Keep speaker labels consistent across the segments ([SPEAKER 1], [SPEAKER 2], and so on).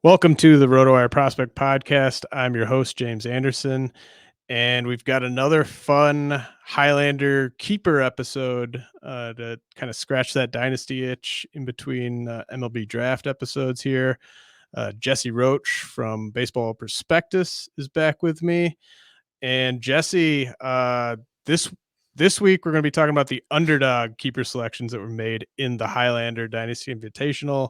[SPEAKER 1] Welcome to the RotoWire Prospect Podcast. I'm your host, James Anderson, and we've got another fun Highlander keeper episode to kind of scratch that dynasty itch in between MLB draft episodes here. Jesse Roche from Baseball Prospectus is back with me. And Jesse, this week we're going to be talking about the Underdog keeper selections that were made in the Highlander Dynasty Invitational.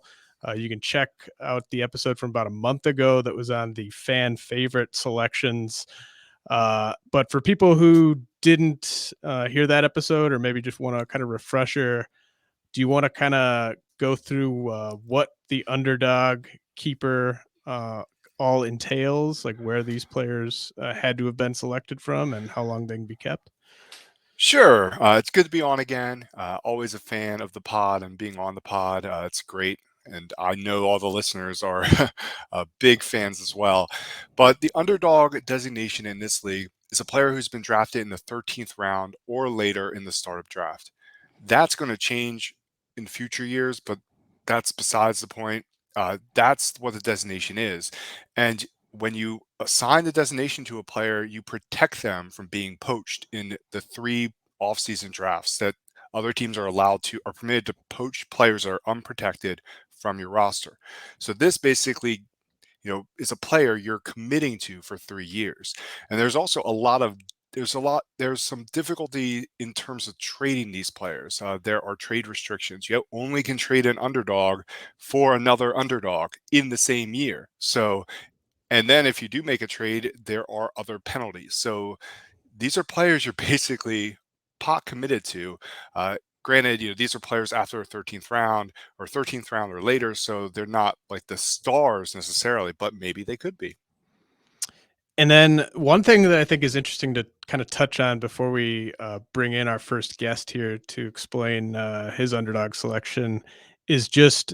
[SPEAKER 1] You can check out the episode from about a month ago that was on the fan favorite selections. But for people who didn't hear that episode, or maybe just want to kind of refresher, do you want to kind of go through what the Underdog keeper all entails, like where these players had to have been selected from and how long they can be kept?
[SPEAKER 2] Sure. It's good to be on again. Always a fan of the pod and being on the pod. It's great. And I know all the listeners are big fans as well. But the underdog designation in this league is a player who's been drafted in the 13th round or later in the startup draft. That's going to change in future years, but that's besides the point. That's what the designation is. And when you assign the designation to a player, you protect them from being poached in the three offseason drafts that other teams are permitted to poach players that are unprotected from your roster. So this basically, is a player you're committing to for 3 years. And there's also there's some difficulty in terms of trading these players. There are trade restrictions. You only can trade an underdog for another underdog in the same year. And then if you do make a trade, there are other penalties. So these are players you're basically pot committed to. Granted, these are players after a 13th round or later, so they're not like the stars necessarily, but maybe they could be.
[SPEAKER 1] And then one thing that I think is interesting to kind of touch on before we bring in our first guest here to explain his underdog selection is just,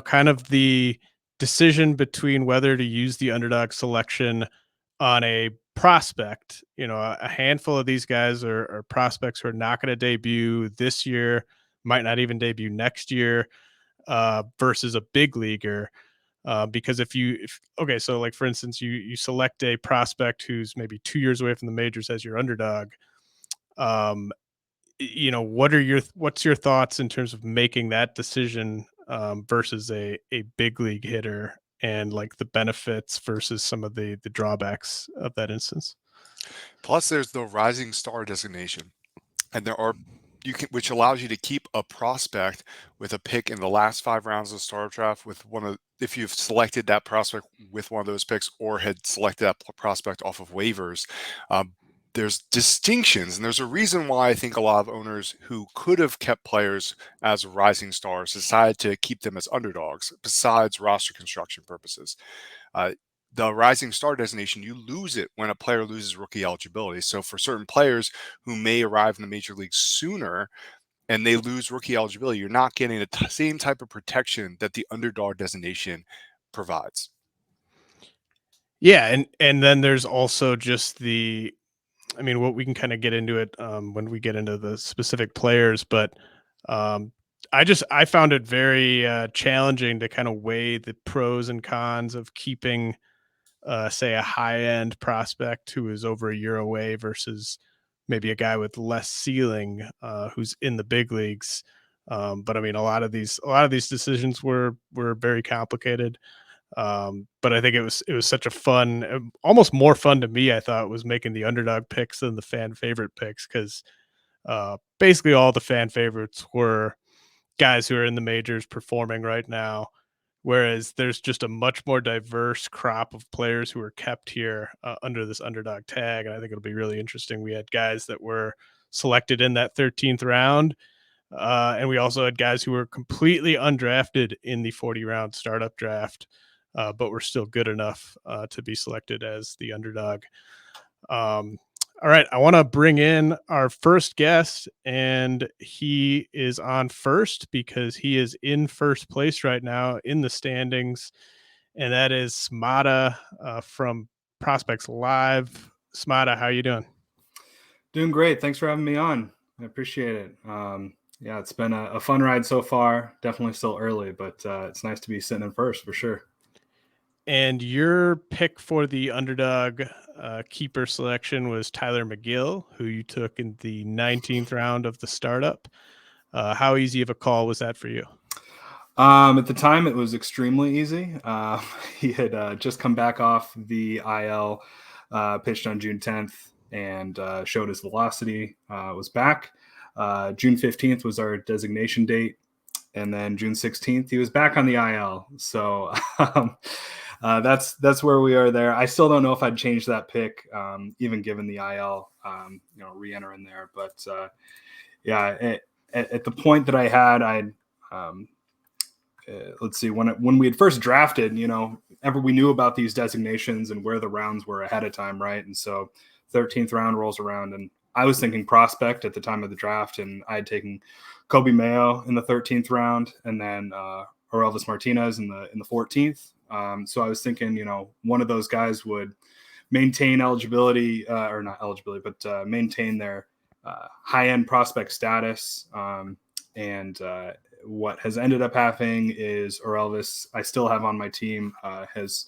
[SPEAKER 1] kind of the decision between whether to use the underdog selection on a prospect. A handful of these guys are prospects who are not going to debut this year, might not even debut next year, versus a big leaguer. Because so like for instance, you select a prospect who's maybe 2 years away from the majors as your underdog. Um, what's your thoughts in terms of making that decision versus a big league hitter, and like the benefits versus some of the drawbacks of that instance?
[SPEAKER 2] Plus, there's the rising star designation, and which allows you to keep a prospect with a pick in the last 5 rounds of the startup draft if you've selected that prospect with one of those picks or had selected that prospect off of waivers. There's distinctions, and there's a reason why I think a lot of owners who could have kept players as rising stars decided to keep them as underdogs, besides roster construction purposes. The rising star designation, you lose it when a player loses rookie eligibility. So for certain players who may arrive in the major league sooner and they lose rookie eligibility, you're not getting the same type of protection that the underdog designation provides.
[SPEAKER 1] Yeah, and then there's also just what we can kind of get into it when we get into the specific players, but um, I found it very challenging to kind of weigh the pros and cons of keeping, say, a high end prospect who is over a year away versus maybe a guy with less ceiling who's in the big leagues. But I mean, a lot of these decisions were very complicated. But I think it was such a fun, almost more fun to me, I thought, was making the underdog picks than the fan favorite picks, because basically all the fan favorites were guys who are in the majors performing right now, whereas there's just a much more diverse crop of players who are kept here under this underdog tag. And I think it'll be really interesting. We had guys that were selected in that 13th round, and we also had guys who were completely undrafted in the 40-round startup draft, but were still good enough to be selected as the underdog. All right, I want to bring in our first guest, and he is on first because he is in first place right now in the standings, and that is Smada from Prospects Live. Smada, how you doing?
[SPEAKER 3] Doing great. Thanks for having me on. I appreciate it. Yeah, it's been a fun ride so far. Definitely still early, but it's nice to be sitting in first for sure.
[SPEAKER 1] And your pick for the Underdog keeper selection was Tyler McGill, who you took in the 19th round of the startup. How easy of a call was that for you?
[SPEAKER 3] At the time, it was extremely easy. He had just come back off the IL, pitched on June 10th, and showed his velocity, was back. June 15th was our designation date. And then June 16th, he was back on the IL. So that's where we are there. I still don't know if I'd change that pick, even given the IL, re-enter in there. But at the point that I had, let's see, when we had first drafted, we knew about these designations and where the rounds were ahead of time, right? And so 13th round rolls around, and I was thinking prospect at the time of the draft, and I had taken Kobe Mayo in the 13th round, and then Orelvis Martinez in the 14th. So I was thinking, one of those guys would maintain eligibility, or not eligibility, but maintain their high-end prospect status. And what has ended up happening is Orelvis, I still have on my team, has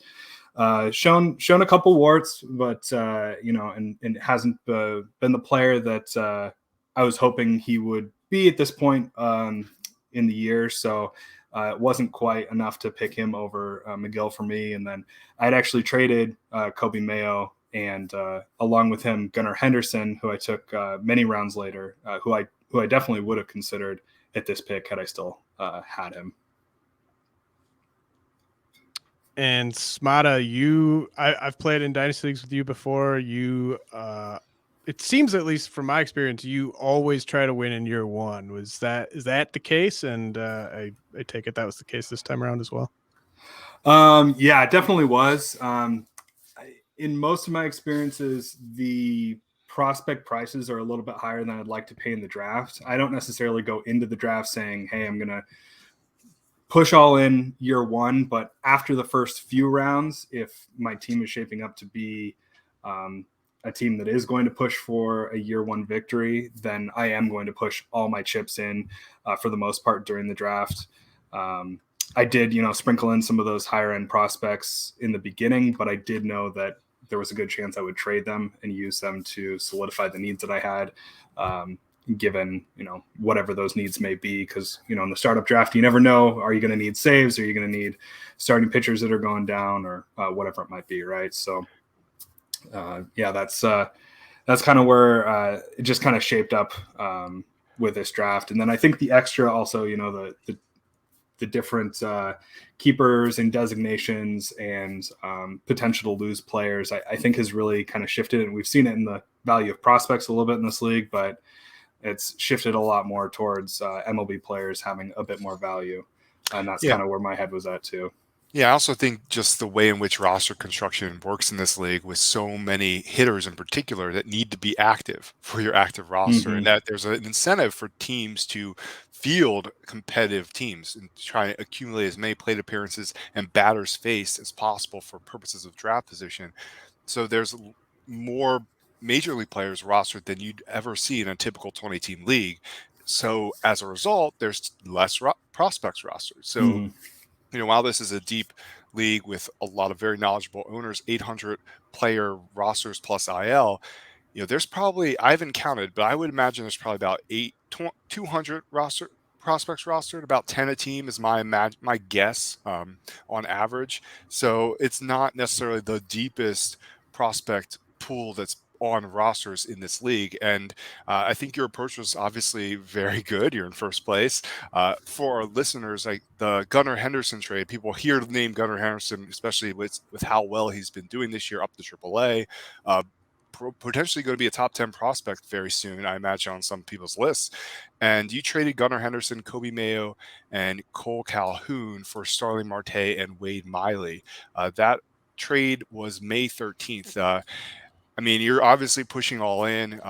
[SPEAKER 3] shown a couple warts, but and hasn't been the player that I was hoping he would be at this point in the year. So it wasn't quite enough to pick him over McGill for me. And then I'd actually traded Kobe Mayo and along with him Gunnar Henderson, who I took many rounds later, who I definitely would have considered at this pick had I still had him.
[SPEAKER 1] And Smata, I've played in dynasty leagues with you before. It seems, at least from my experience, you always try to win in year one. Is that the case? And I take it that was the case this time around as well.
[SPEAKER 3] Yeah, it definitely was. In most of my experiences, the prospect prices are a little bit higher than I'd like to pay in the draft. I don't necessarily go into the draft saying, hey, I'm going to push all in year one, but after the first few rounds, if my team is shaping up to be a team that is going to push for a year one victory, then I am going to push all my chips in for the most part during the draft. I did, sprinkle in some of those higher end prospects in the beginning, but I did know that there was a good chance I would trade them and use them to solidify the needs that I had, given, whatever those needs may be. Because, in the startup draft, you never know, are you going to need saves? Are you going to need starting pitchers that are going down, or whatever it might be, right? So, that's kind of where it just kind of shaped up with this draft. And then I think the extra also, the different keepers and designations and potential to lose players, I think has really kind of shifted. And we've seen it in the value of prospects a little bit in this league, but it's shifted a lot more towards MLB players having a bit more value. And that's kind of where my head was at too.
[SPEAKER 2] Yeah, I also think just the way in which roster construction works in this league, with so many hitters in particular that need to be active for your active roster, and that there's an incentive for teams to field competitive teams and try to accumulate as many plate appearances and batters faced as possible for purposes of draft position. So there's more major league players rostered than you'd ever see in a typical 20-team league. So as a result, there's less prospects rostered. So while this is a deep league with a lot of very knowledgeable owners, 800 player rosters plus IL, there's probably, I haven't counted, but I would imagine there's probably about 200 prospects rostered. About 10 a team is my guess on average. So it's not necessarily the deepest prospect pool that's on rosters in this league. And I think your approach was obviously very good. You're in first place. For our listeners, like the Gunnar Henderson trade, people hear the name Gunnar Henderson, especially with how well he's been doing this year up to AAA. Potentially going to be a top 10 prospect very soon, I imagine, on some people's lists. And you traded Gunnar Henderson, Kobe Mayo, and Cole Calhoun for Starling Marte and Wade Miley. That trade was May 13th. You're obviously pushing all in.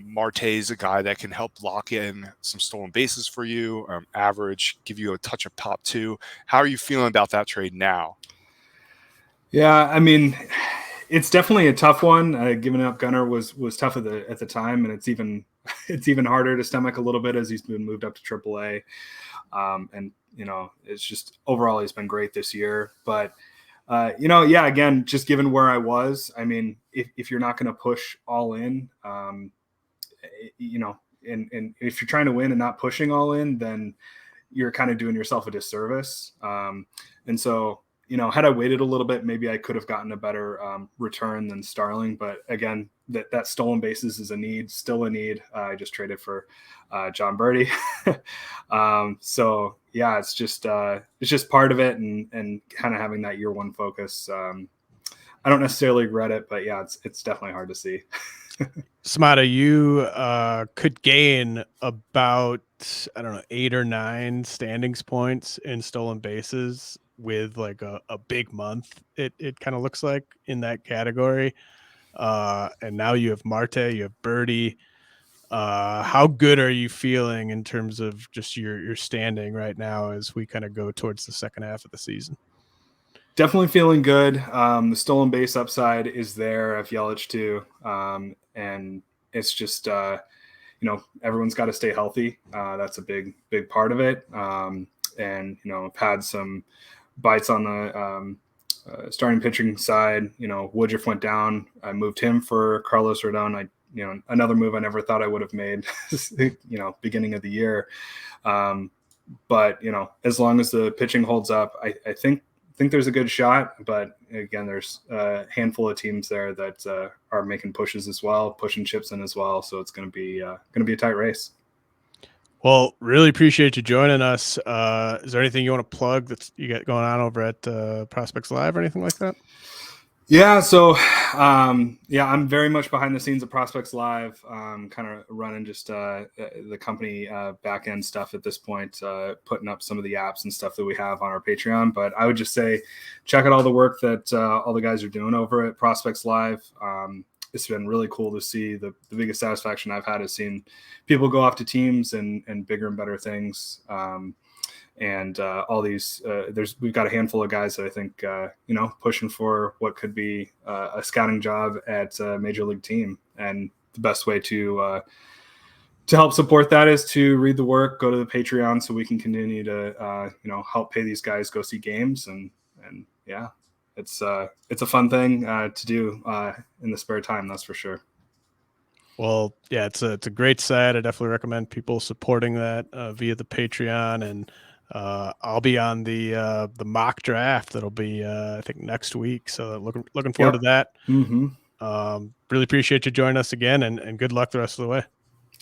[SPEAKER 2] Marte is a guy that can help lock in some stolen bases for you, average, give you a touch of pop too. How are you feeling about that trade now?
[SPEAKER 3] Yeah, it's definitely a tough one. Giving up Gunnar was tough at the time, and it's even harder to stomach a little bit as he's been moved up to AAA. And it's just overall he's been great this year. But Yeah, again, just given where I was, I mean, if you're not going to push all in, and if you're trying to win and not pushing all in, then you're kind of doing yourself a disservice. And so, had I waited a little bit, maybe I could have gotten a better return than Starling. But again, that stolen bases is still a need. I just traded for John Birdie. So yeah, it's just part of it, and kind of having that year one focus. I don't necessarily regret it, but yeah, it's definitely hard to see.
[SPEAKER 1] Samata, you could gain about, I don't know, 8 or 9 standings points in stolen bases with like a big month. It kind of looks like in that category. And now you have Marte, you have Birdie. How good are you feeling in terms of just your standing right now as we kind of go towards the second half of the season?
[SPEAKER 3] Definitely feeling good. The stolen base upside is there. I've Yelich too. And it's just, everyone's got to stay healthy. That's a big part of it. And, I've had some bites on the starting pitching side. Woodruff went down. I moved him for Carlos Rodon. Another move I never thought I would have made, beginning of the year. But, as long as the pitching holds up, I think there's a good shot, but again, there's a handful of teams there that are making pushes as well, pushing chips in as well. So it's going to be a tight race.
[SPEAKER 1] Well, really appreciate you joining us. Is there anything you want to plug that you got going on over at Prospects Live or anything like that?
[SPEAKER 3] Yeah. So, I'm very much behind the scenes of Prospects Live, kind of running just the company back end stuff at this point, putting up some of the apps and stuff that we have on our Patreon. But I would just say, check out all the work that all the guys are doing over at Prospects Live. It's been really cool to see. The biggest satisfaction I've had is seeing people go off to teams and bigger and better things. And all these, we've got a handful of guys that I think, pushing for what could be a scouting job at a major league team. And the best way to help support that is to read the work, go to the Patreon so we can continue to, help pay these guys go see games. And yeah, it's a fun thing to do in the spare time. That's for sure.
[SPEAKER 1] Well, yeah, it's a great site. I definitely recommend people supporting that via the Patreon. And I'll be on the mock draft. That'll be I think next week. So looking forward to that.
[SPEAKER 3] Mm-hmm.
[SPEAKER 1] Really appreciate you joining us again, and good luck the rest of the way.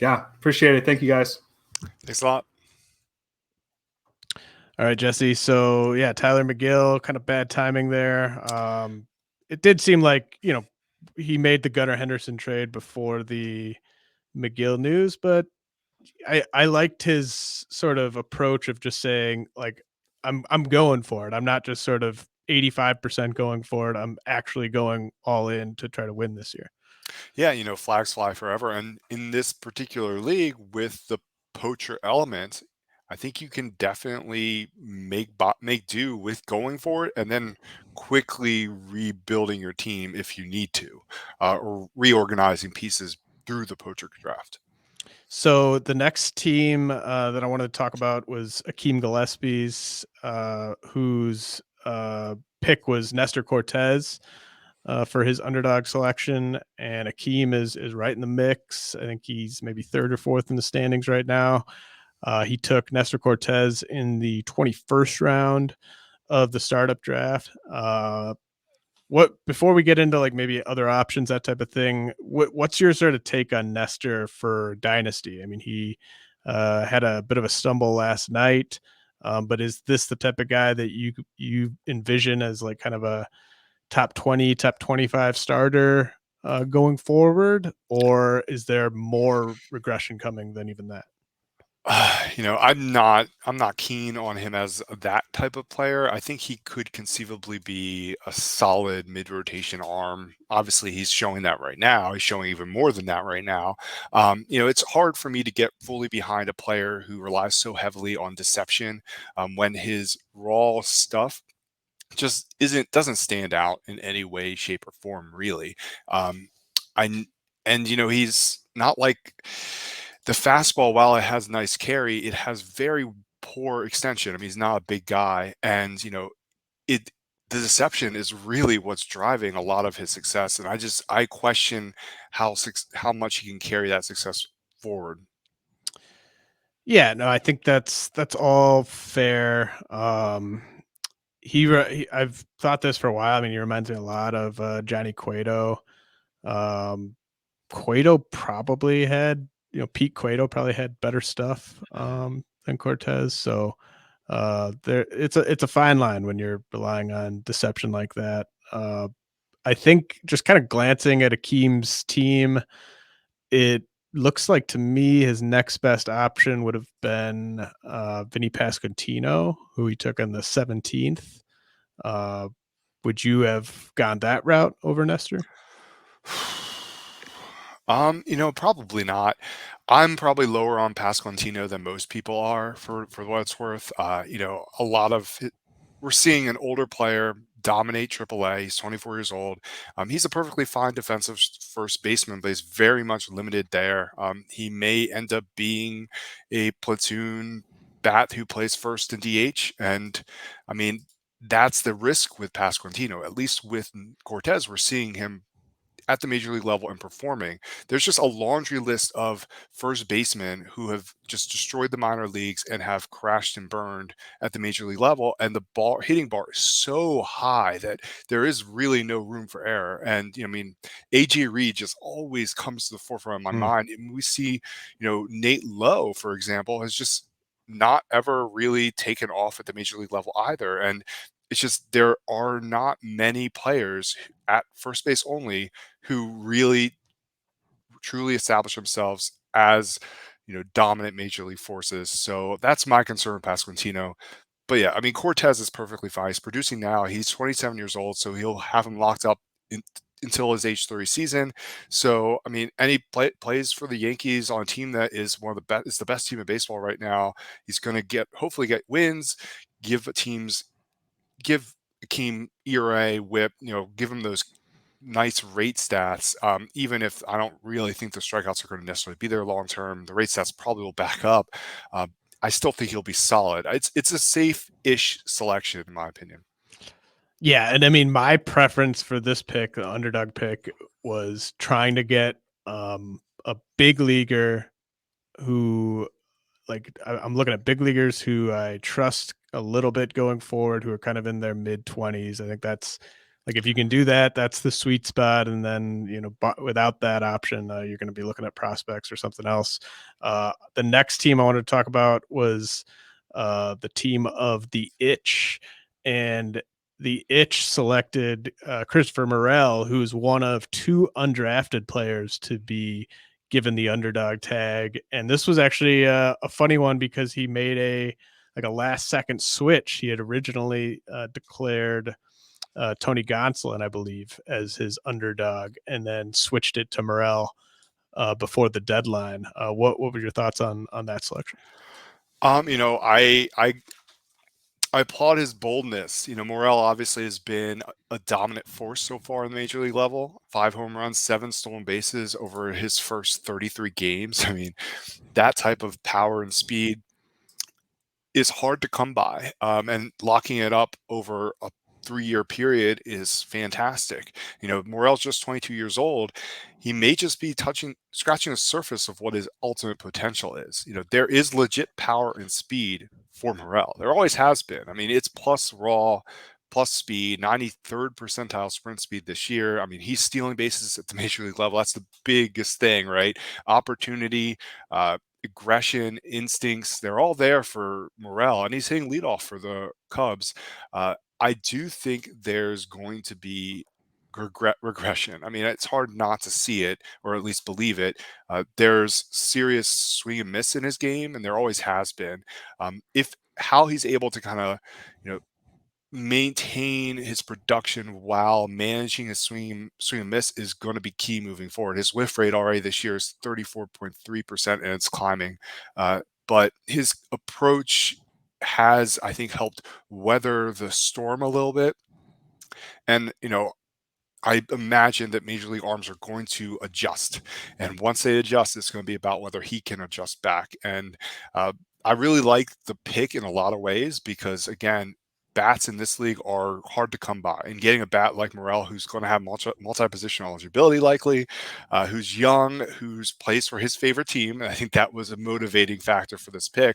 [SPEAKER 3] Yeah, appreciate it. Thank you, guys.
[SPEAKER 2] Thanks a lot.
[SPEAKER 1] All right, Jesse. So yeah, Tyler McGill, kind of bad timing there. It did seem like, he made the Gunnar Henderson trade before the McGill news, but I liked his sort of approach of just saying, like, I'm going for it. I'm not just sort of 85% going for it. I'm actually going all in to try to win this year.
[SPEAKER 2] Yeah, flags fly forever. And in this particular league with the poacher element, I think you can definitely make do with going for it and then quickly rebuilding your team if you need to, or reorganizing pieces through the poacher draft.
[SPEAKER 1] So the next team that I wanted to talk about was Akeem Gillespie's, whose pick was Nestor Cortez for his underdog selection. And Akeem is right in the mix. I think he's maybe 3rd or 4th in the standings right now. He took Nestor Cortez in the 21st round of the startup draft. Before we get into like maybe other options, that type of thing, what's your sort of take on Nestor for Dynasty? I mean, he had a bit of a stumble last night, but is this the type of guy that you envision as like kind of a top 20, top 25 starter going forward, or is there more regression coming than even that?
[SPEAKER 2] I'm not keen on him as that type of player. I think he could conceivably be a solid mid-rotation arm. Obviously, he's showing that right now. He's showing even more than that right now. It's hard for me to get fully behind a player who relies so heavily on deception when his raw stuff just doesn't stand out in any way, shape, or form, really. He's not like the fastball. While it has nice carry, it has very poor extension. I mean, he's not a big guy, and the deception is really what's driving a lot of his success. And I question how much he can carry that success forward.
[SPEAKER 1] Yeah, no, I think that's all fair. I've thought this for a while. I mean, he reminds me a lot of Johnny Cueto. Cueto probably had, Pete Cueto probably had better stuff than Cortez. So it's a fine line when you're relying on deception like that. I think just kind of glancing at Akeem's team, it looks like to me his next best option would have been Vinny Pasquantino, who he took on the 17th. Would you have gone that route over Nestor?
[SPEAKER 2] Probably not. I'm probably lower on Pasquantino than most people are for what it's worth. A lot of we're seeing an older player dominate AAA. He's 24 years old. He's a perfectly fine defensive first baseman, but he's very much limited there. He may end up being a platoon bat who plays first in DH, and I mean that's the risk with Pasquantino. At least with Cortez, we're seeing him at the major league level and performing. There's just a laundry list of first basemen who have just destroyed the minor leagues and have crashed and burned at the major league level. And the ball hitting bar is so high that there is really no room for error. And AJ Reed just always comes to the forefront of my mind. And we see, Nate Lowe, for example, has just not ever really taken off at the major league level either. And it's just there are not many players at first base only who really truly establish themselves as dominant major league forces. So that's my concern with Pasquantino. But yeah, I mean Cortez is perfectly fine. He's producing now. He's 27 years old, so he'll have him locked up until his age 30 season. So I mean, any plays for the Yankees on a team that is one of the best, is the best team in baseball right now. He's going to hopefully get wins, give Akeem ERA, whip, give him those nice rate stats. Even if I don't really think the strikeouts are going to necessarily be there long term, the rate stats probably will back up. I still think he'll be solid. It's a safe-ish selection in my opinion.
[SPEAKER 1] Yeah, and I mean my preference for this pick, the underdog pick, was trying to get a big leaguer who, I'm looking at big leaguers who I trust a little bit going forward, who are kind of in their mid-20s. I think that's if you can do that, that's the sweet spot. And then, without that option, you're going to be looking at prospects or something else. The next team I wanted to talk about was the team of the Itch. And the Itch selected Christopher Morel, who's one of two undrafted players to be given the underdog tag. And this was actually a funny one because he made a last second switch. He had originally declared Tony Gonsolin, I believe, as his underdog, and then switched it to Morel before the deadline. What were your thoughts on that selection?
[SPEAKER 2] I applaud his boldness. Morel obviously has been a dominant force so far in the major league level. 5 home runs, 7 stolen bases over his first 33 games. I mean, that type of power and speed is hard to come by. And locking it up over a 3-year period is fantastic. Morel's just 22 years old. He may just be scratching the surface of what his ultimate potential is. There is legit power and speed for Morel. There always has been. I mean, it's plus raw, plus speed, 93rd percentile sprint speed this year. I mean, he's stealing bases at the major league level. That's the biggest thing, right? Opportunity, aggression, instincts, they're all there for Morel, and he's hitting leadoff for the Cubs. I do think there's going to be regression. I mean, it's hard not to see it, or at least believe it. There's serious swing and miss in his game, and there always has been. If how he's able to kind of, maintain his production while managing his swing and miss is going to be key moving forward. His whiff rate already this year is 34.3%, and it's climbing. But his approach has, I think, helped weather the storm a little bit. And, I imagine that Major League Arms are going to adjust. And once they adjust, it's going to be about whether he can adjust back. And I really like the pick in a lot of ways because, again, bats in this league are hard to come by, and getting a bat like Morel, who's going to have multi-position eligibility likely, who's young, who's plays for his favorite team, and I think that was a motivating factor for this pick.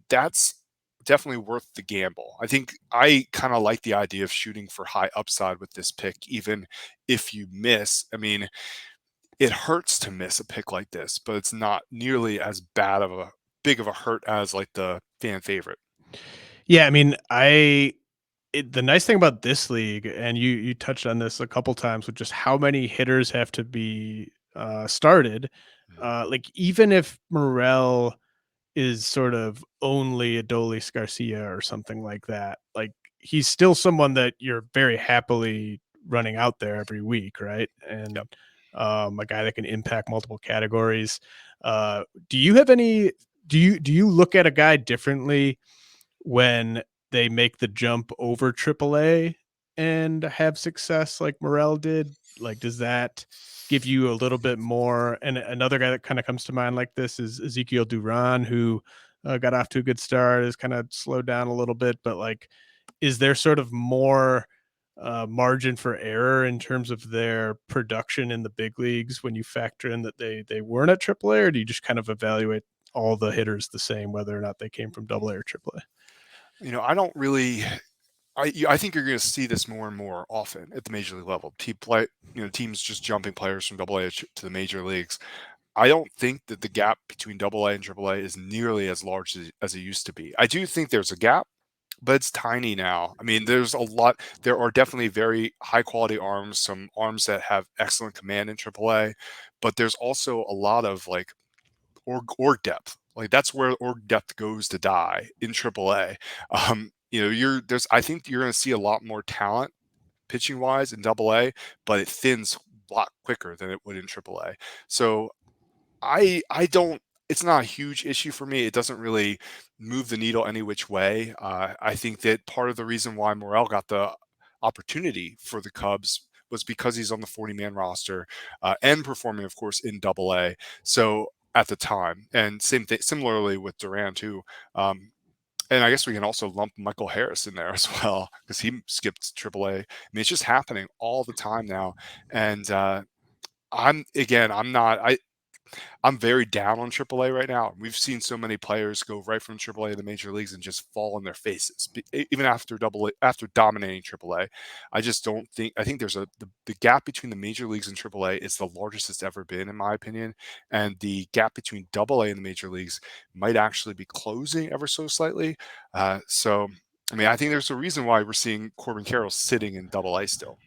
[SPEAKER 2] That's definitely worth the gamble. I think I kind of like the idea of shooting for high upside with this pick, even if you miss. I mean, it hurts to miss a pick like this, but it's not nearly as big of a hurt as like the fan favorite.
[SPEAKER 1] Yeah, I mean, the nice thing about this league, and you touched on this a couple times, with just how many hitters have to be started. Like even if Morel is sort of only Adolis Garcia or something like that, like he's still someone that you're very happily running out there every week, right? And
[SPEAKER 2] Yep.
[SPEAKER 1] a guy that can impact multiple categories. Do you have any? Do you look at a guy differently when they make the jump over AAA and have success like Morel did? Like, does that give you a little bit more? And another guy that kind of comes to mind like this is Ezequiel Duran, who got off to a good start, has kind of slowed down a little bit, but like, is there sort of more margin for error in terms of their production in the big leagues when you factor in that they weren't at AAA, or do you just kind of evaluate all the hitters the same, whether or not they came from AA or AAA?
[SPEAKER 2] I don't really. I think you're going to see this more and more often at the major league level. Teams just jumping players from AA to the major leagues. I don't think that the gap between AA and AAA is nearly as large as it used to be. I do think there's a gap, but it's tiny now. I mean, there are definitely very high quality arms, some arms that have excellent command in AAA, but there's also a lot of like org depth. Like that's where org depth goes to die in AAA. I think you're going to see a lot more talent pitching wise in AA, but it thins a lot quicker than it would in AAA. So I don't. It's not a huge issue for me. It doesn't really move the needle any which way. I think that part of the reason why Morel got the opportunity for the Cubs was because he's on the 40-man roster and performing, of course, in AA. So at the time, and similarly with Duran too. And I guess we can also lump Michael Harris in there as well because he skipped AAA. I mean, it's just happening all the time now. And I'm very down on AAA right now. We've seen so many players go right from AAA to the major leagues and just fall on their faces, even after dominating AAA. I just don't think. I think there's the gap between the major leagues and AAA is the largest it's ever been, in my opinion, and the gap between AA and the major leagues might actually be closing ever so slightly. So, I mean, I think there's a reason why we're seeing Corbin Carroll sitting in AA still.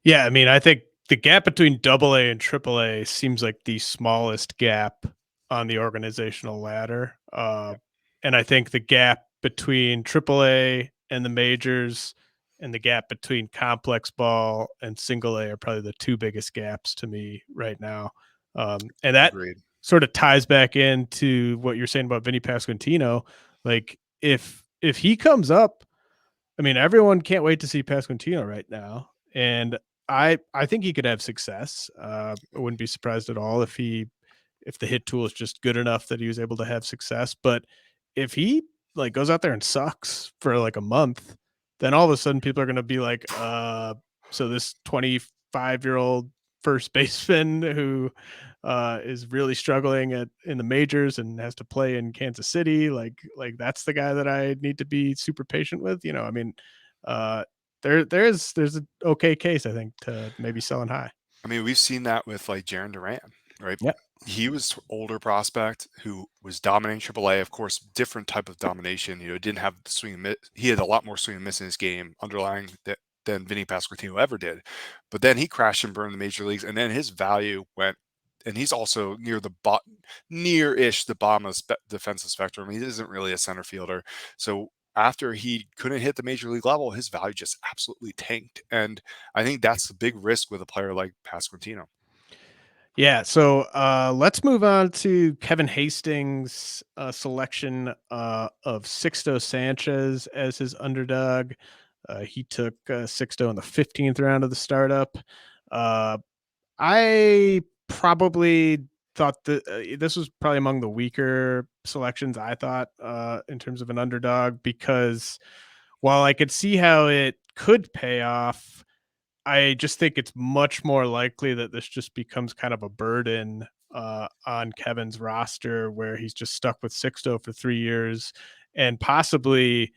[SPEAKER 1] Yeah, I mean, I think the gap between AA and AAA seems like the smallest gap on the organizational ladder. And I think the gap between AAA and the majors and the gap between complex ball and single A are probably the two biggest gaps to me right now. And that
[SPEAKER 2] Agreed.
[SPEAKER 1] sort of ties back into what you're saying about Vinny Pasquantino. Like if he comes up, I mean, everyone can't wait to see Pasquantino right now. And I think he could have success. I wouldn't be surprised at all if the hit tool is just good enough that he was able to have success. But if he like goes out there and sucks for like a month, then all of a sudden people are going to be like, so this 25-year-old first baseman who is really struggling in the majors and has to play in Kansas City, like that's the guy that I need to be super patient with. I mean, there's an okay case, I think, to maybe selling high.
[SPEAKER 2] I mean, we've seen that with like Jarren Duran, right?
[SPEAKER 1] Yep.
[SPEAKER 2] He was older prospect who was dominating AAA. Of course, different type of domination. Didn't have the swing and miss. He had a lot more swing and miss in his game underlying that than Vinny Pasquantino ever did. But then he crashed and burned the major leagues, and then his value went. And he's also near-ish the bottom of the defensive spectrum. He isn't really a center fielder. So after he couldn't hit the major league level, his value just absolutely tanked. And I think that's the big risk with a player like Pasquantino.
[SPEAKER 1] Yeah, so let's move on to Kevin Hastings' selection of Sixto Sanchez as his underdog. He took Sixto in the 15th round of the startup. I probably thought that this was probably among the weaker selections, I thought, in terms of an underdog, because while I could see how it could pay off, I just think it's much more likely that this just becomes kind of a burden on Kevin's roster, where he's just stuck with Sixto for 3 years, and possibly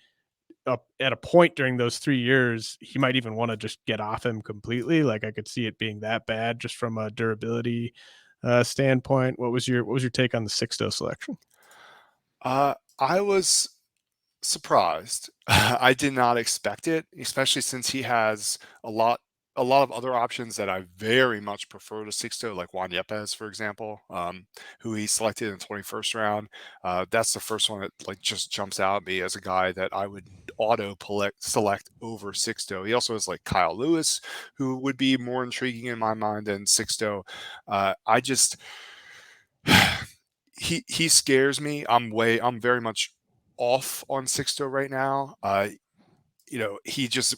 [SPEAKER 1] at a point during those 3 years, he might even want to just get off him completely. Like, I could see it being that bad just from a durability standpoint. What was your take on the Sixto selection?
[SPEAKER 2] I was surprised. I did not expect it, especially since he has a lot of other options that I very much prefer to Sixto, like Juan Yepes, for example, who he selected in the 21st round. That's the first one that like just jumps out at me as a guy that I would select over Sixto. He also has like Kyle Lewis, who would be more intriguing in my mind than Sixto. I just he scares me. I'm very much off on Sixto right now. He just,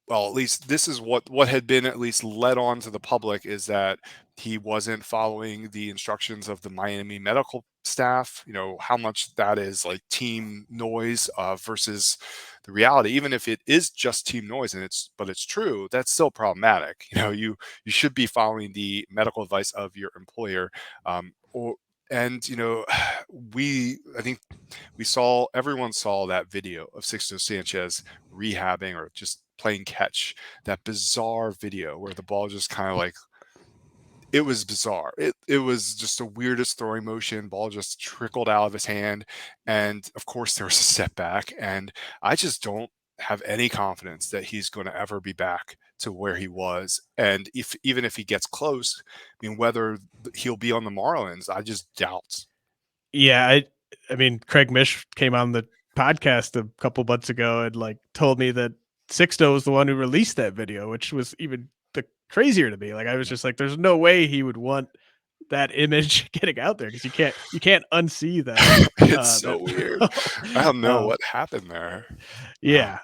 [SPEAKER 2] well, at least this is what had been at least led on to the public, is that he wasn't following the instructions of the Miami medical staff. How much that is like team noise versus the reality. Even if it is just team noise and it's true, that's still problematic. You should be following the medical advice of your employer. And I think everyone saw that video of Sixto Sanchez rehabbing or just playing catch, that bizarre video where the ball just kind of like, it was bizarre. It was just the weirdest throwing motion. Ball just trickled out of his hand. And of course there was a setback, and I just don't have any confidence that he's going to ever be back to where he was. And even if he gets close, I mean, whether he'll be on the Marlins, I just doubt.
[SPEAKER 1] Yeah, I mean, Craig Mish came on the podcast a couple months ago and like told me that Sixto was the one who released that video, which was even the crazier to me. Like, I was just like, there's no way he would want that image getting out there, because you can't unsee that.
[SPEAKER 2] It's so weird. I don't know
[SPEAKER 1] um,
[SPEAKER 2] what happened there.
[SPEAKER 1] Yeah.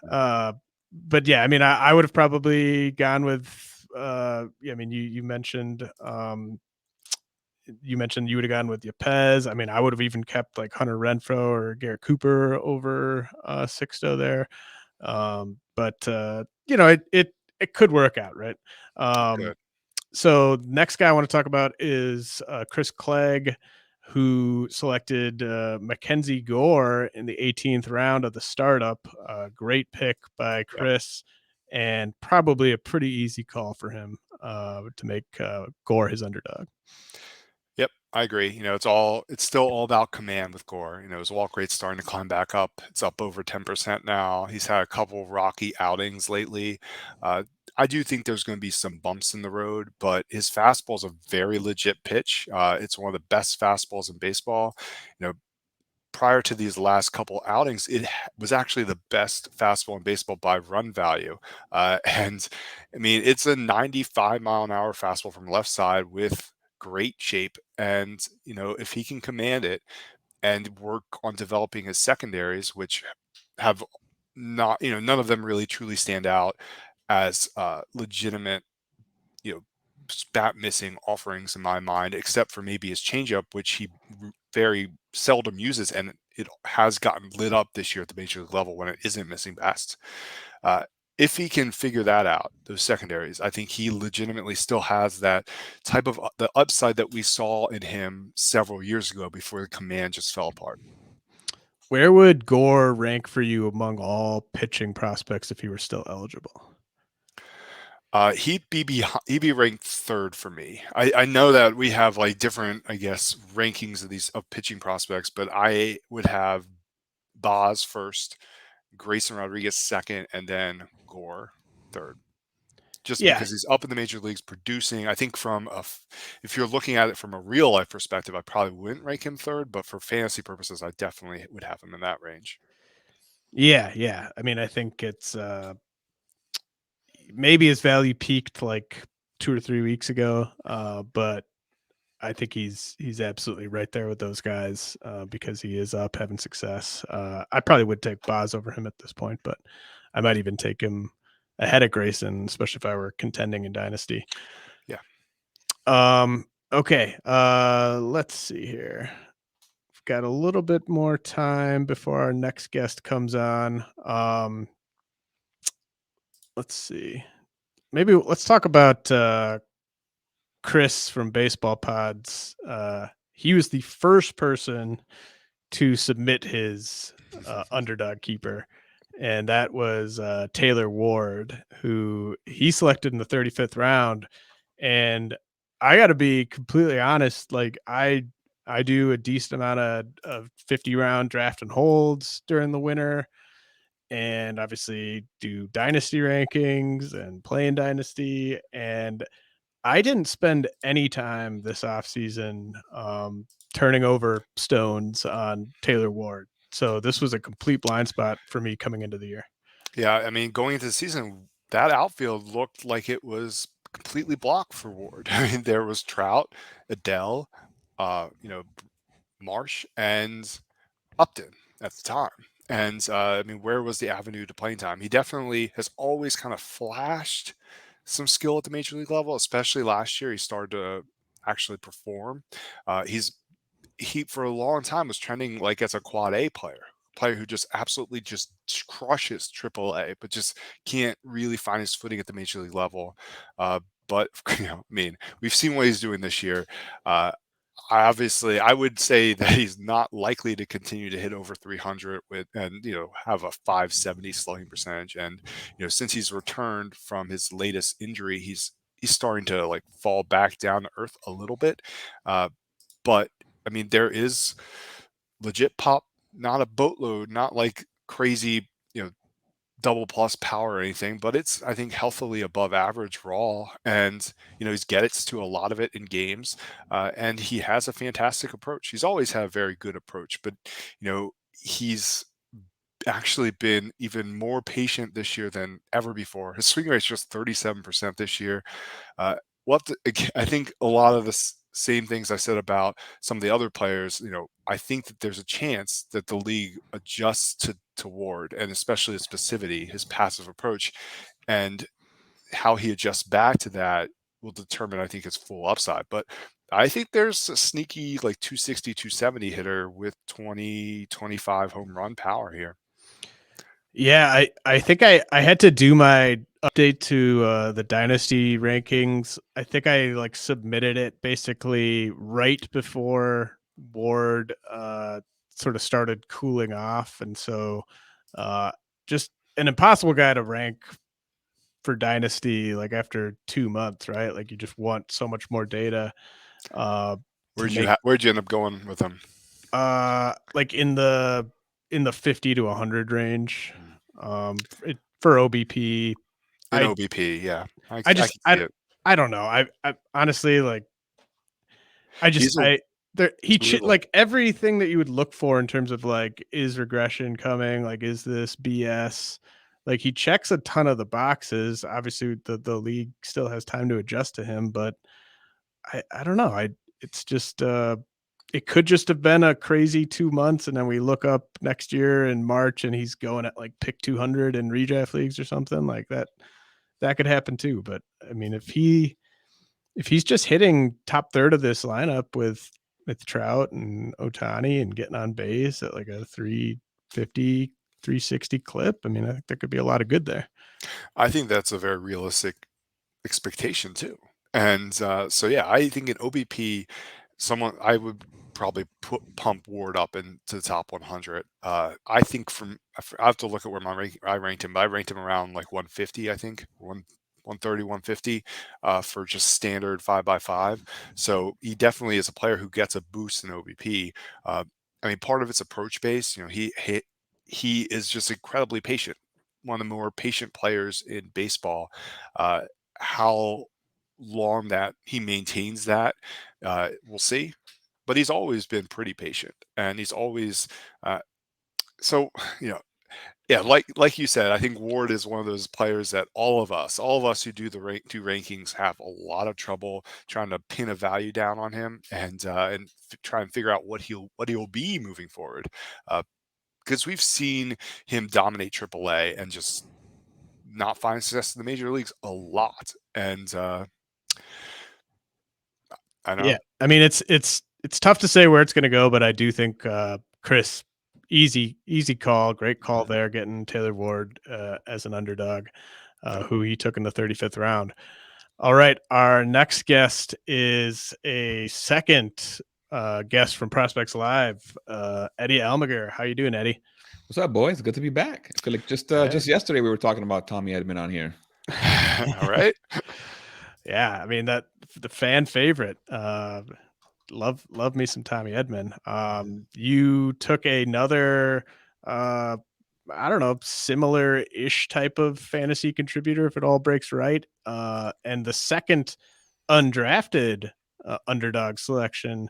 [SPEAKER 1] But yeah, I mean, I would have probably gone with I mean, you mentioned you would have gone with Yepes. I mean, I would have even kept like Hunter Renfroe or Garrett Cooper over Sixto there. But it could work out, right?
[SPEAKER 2] Good.
[SPEAKER 1] So next guy I want to talk about is Chris Clegg, who selected Mackenzie Gore in the 18th round of the startup. Great pick by Chris, and probably a pretty easy call for him to make Gore his underdog.
[SPEAKER 2] Yep, I agree. It's still all about command with Gore. His walk rate's starting to climb back up. It's up over 10% now. He's had a couple rocky outings lately. I do think there's going to be some bumps in the road, but his fastball is a very legit pitch. It's one of the best fastballs in baseball. Prior to these last couple outings, it was actually the best fastball in baseball by run value. And I mean, it's a 95-mile-an-hour fastball from left side with great shape. And, if he can command it and work on developing his secondaries, which have not, none of them really truly stand out as legitimate, bat missing offerings in my mind, except for maybe his changeup, which he very seldom uses, and it has gotten lit up this year at the major league level when it isn't missing bats. If he can figure that out, those secondaries, I think he legitimately still has that type of the upside that we saw in him several years ago before the command just fell apart.
[SPEAKER 1] Where would Gore rank for you among all pitching prospects if he were still eligible?
[SPEAKER 2] He'd be ranked third for me. I know that we have like different, I guess, rankings of pitching prospects, but I would have Boz first, Grayson Rodriguez second, and then Gore third. Just because he's up in the major leagues producing. I think if you're looking at it from a real life perspective, I probably wouldn't rank him third, but for fantasy purposes, I definitely would have him in that range.
[SPEAKER 1] Yeah. I mean, I think it's maybe his value peaked like 2 or 3 weeks ago, but I think he's absolutely right there with those guys because he is up having success. I probably would take Boz over him at this point, but I might even take him ahead of Grayson, especially if I were contending in Dynasty.
[SPEAKER 2] Yeah.
[SPEAKER 1] Okay. Let's see here. We've got a little bit more time before our next guest comes on. let's see. Maybe let's talk about Chris from Baseball Pods. He was the first person to submit his underdog keeper, and that was Taylor Ward, who he selected in the 35th round. And I got to be completely honest, like I do a decent amount of 50 round draft and holds during the winter, and obviously do dynasty rankings and play in dynasty. And I didn't spend any time this offseason turning over stones on Taylor Ward. So this was a complete blind spot for me coming into the year.
[SPEAKER 2] Yeah, I mean, going into the season, that outfield looked like it was completely blocked for Ward. I mean, there was Trout, Adele, Marsh, and Upton at the time. And I mean, where was the avenue to playing time? He definitely has always kind of flashed some skill at the major league level, especially last year. He started to actually perform. He for a long time was trending like as a quad A player who just absolutely just crushes triple A, but just can't really find his footing at the major league level. But I mean, we've seen what he's doing this year. I would say that he's not likely to continue to hit over 300 and have a 570 slugging percentage. And since he's returned from his latest injury, he's starting to like fall back down to earth a little bit. But I mean, there is legit pop, not a boatload, not like crazy, double plus power or anything, but it's, I think, healthily above average raw. And, he's gets to a lot of it in games. And he has a fantastic approach. He's always had a very good approach, but, he's actually been even more patient this year than ever before. His swing rate is just 37% this year. I think a lot of the same things I said about some of the other players, I think that there's a chance that the league adjusts to Ward, and especially his passivity, his passive approach, and how he adjusts back to that will determine, I think, his full upside. But I think there's a sneaky like 260, 270 hitter with 20, 25 home run power here.
[SPEAKER 1] Yeah, I think I had to do my update to the dynasty rankings. I think I like submitted it basically right before Ward sort of started cooling off, and so just an impossible guy to rank for dynasty like after 2 months, right? Like you just want so much more data.
[SPEAKER 2] Where'd you end up going with him?
[SPEAKER 1] Like in the 50 to 100 range. For OBP.
[SPEAKER 2] OBP, yeah.
[SPEAKER 1] I don't know. I honestly like. Like everything that you would look for in terms of like, is regression coming? Like, is this BS? Like he checks a ton of the boxes. Obviously, the league still has time to adjust to him, but I don't know. It's just it could just have been a crazy 2 months, and then we look up next year in March and he's going at like pick 200 in redraft leagues or something like that. That could happen too. But I mean, if he's just hitting top third of this lineup with Trout and Ohtani and getting on base at like a 350, 360 clip, I mean, I think there could be a lot of good there.
[SPEAKER 2] I think that's a very realistic expectation too. And so, yeah, I think in OBP, I would probably pump Ward up into the top 100. I think I have to look at where I ranked him, but I ranked him around like 150, I think, 130, 150 for just standard 5x5. So he definitely is a player who gets a boost in OBP. I mean, part of it's approach base. He is just incredibly patient. One of the more patient players in baseball. How long that he maintains that, we'll see. But he's always been pretty patient, and he's always yeah, like you said, I think Ward is one of those players that all of us who do do rankings have a lot of trouble trying to pin a value down on him and try and figure out what he'll be moving forward. Because we've seen him dominate AAA and just not find success in the major leagues a lot. And I know.
[SPEAKER 1] Yeah, I mean it's tough to say where it's going to go, but I do think Chris, easy call, great call there, getting Taylor Ward as an underdog. who he took in the 35th round. All right, our next guest is a second guest from Prospects Live, Eddie Almaguer. How you doing, Eddie?
[SPEAKER 4] What's up, boys? Good to be back. I feel like just yesterday we were talking about Tommy Edman on here.
[SPEAKER 2] All right.
[SPEAKER 1] Yeah, I mean that the fan favorite. Love me some Tommy Edman. You took another I don't know, similar-ish type of fantasy contributor if it all breaks right. And the second undrafted underdog selection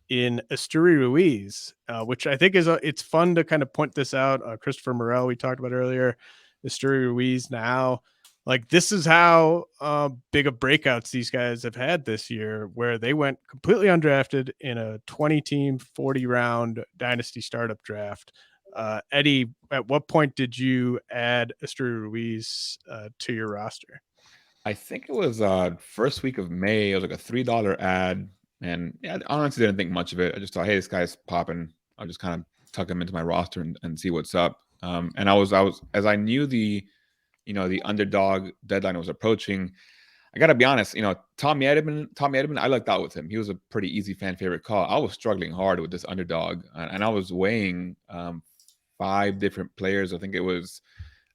[SPEAKER 1] in Esteury Ruiz, which I think is it's fun to kind of point this out. Christopher Morel, we talked about earlier, Esteury Ruiz now. Like, this is how big of breakouts these guys have had this year, where they went completely undrafted in a 20-team, 40-round dynasty startup draft. Eddie, at what point did you add Esteury Ruiz to your roster?
[SPEAKER 4] I think it was first week of May. It was like a $3 ad, and yeah, I honestly didn't think much of it. I just thought, hey, this guy's popping. I'll just kind of tuck him into my roster and see what's up. And I was as I knew the underdog deadline was approaching. I got to be honest, Tommy Edman, I lucked out with him. He was a pretty easy fan favorite call. I was struggling hard with this underdog, and I was weighing 5 different players. I think it was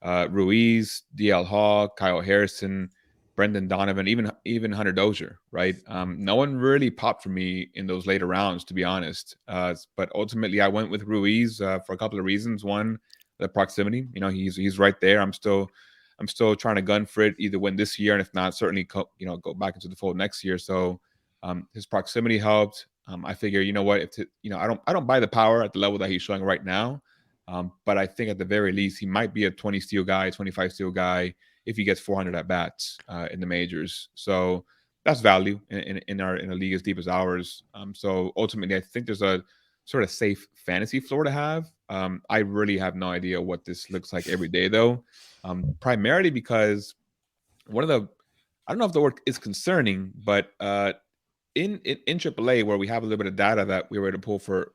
[SPEAKER 4] Ruiz, DL Hall, Kyle Harrison, Brendan Donovan, even Hunter Dozier, right? No one really popped for me in those later rounds, to be honest. But ultimately, I went with Ruiz for a couple of reasons. One, the proximity. He's right there. I'm still trying to gun for it, either win this year, and if not, certainly go back into the fold next year. So his proximity helped. I figure, I don't buy the power at the level that he's showing right now. But I think at the very least, he might be a 20 steal guy, 25 steal guy if he gets 400 at bats in the majors. So that's value in a league as deep as ours. So ultimately, I think there's a sort of safe fantasy floor to have. I really have no idea what this looks like every day, though. Primarily because I don't know if the word is concerning, but in AAA, where we have a little bit of data that we were able to pull for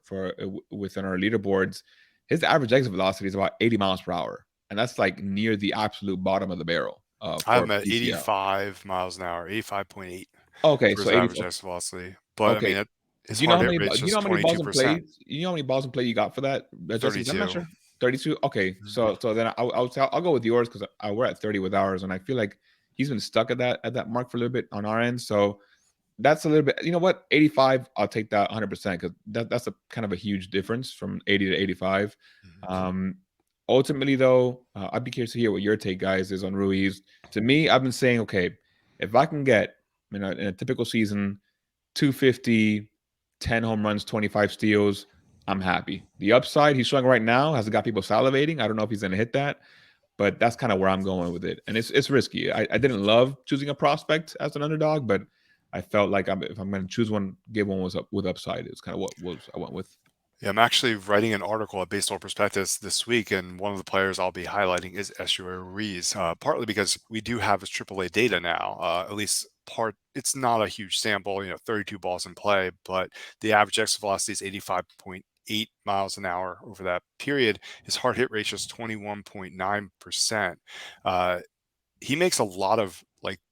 [SPEAKER 4] within our leaderboards, his average exit velocity is about 80 miles per hour. And that's like near the absolute bottom of the barrel.
[SPEAKER 2] I'm at 85 miles an hour, 85.8.
[SPEAKER 4] Okay,
[SPEAKER 2] for
[SPEAKER 4] so
[SPEAKER 2] his average exit velocity. But
[SPEAKER 4] okay.
[SPEAKER 2] I mean, his
[SPEAKER 4] Do you know how
[SPEAKER 2] hard
[SPEAKER 4] many?
[SPEAKER 2] hit rate is
[SPEAKER 4] Do you know
[SPEAKER 2] just
[SPEAKER 4] how many balls in
[SPEAKER 2] 22%.
[SPEAKER 4] play? You know how many balls in play you got for that?
[SPEAKER 2] 32.
[SPEAKER 4] I'm not sure. 32. Okay, so then I'll go with yours because we're at 30 with ours, and I feel like he's been stuck at that mark for a little bit on our end. So that's a little bit. You know what? 85. I'll take that 100% because that's a kind of a huge difference from 80 to 85. Ultimately, though, I'd be curious to hear what your take, guys, is on Ruiz. To me, I've been saying, okay, if I can get in a typical season 250, 10 home runs, 25 steals, I'm happy. The upside he's showing right now has got people salivating. I don't know if he's going to hit that, but that's kind of where I'm going with it. And it's risky. I didn't love choosing a prospect as an underdog, but I felt like if I'm going to choose one, give one with upside. It's kind of what I went with.
[SPEAKER 2] Yeah, I'm actually writing an article at Baseball Prospectus this week, and one of the players I'll be highlighting is Esteury Ruiz, partly because we do have his AAA data now, at least it's not a huge sample, 32 balls in play, but the average exit velocity is 85.8 miles an hour over that period. His hard hit ratio is 21.9%. He makes a lot of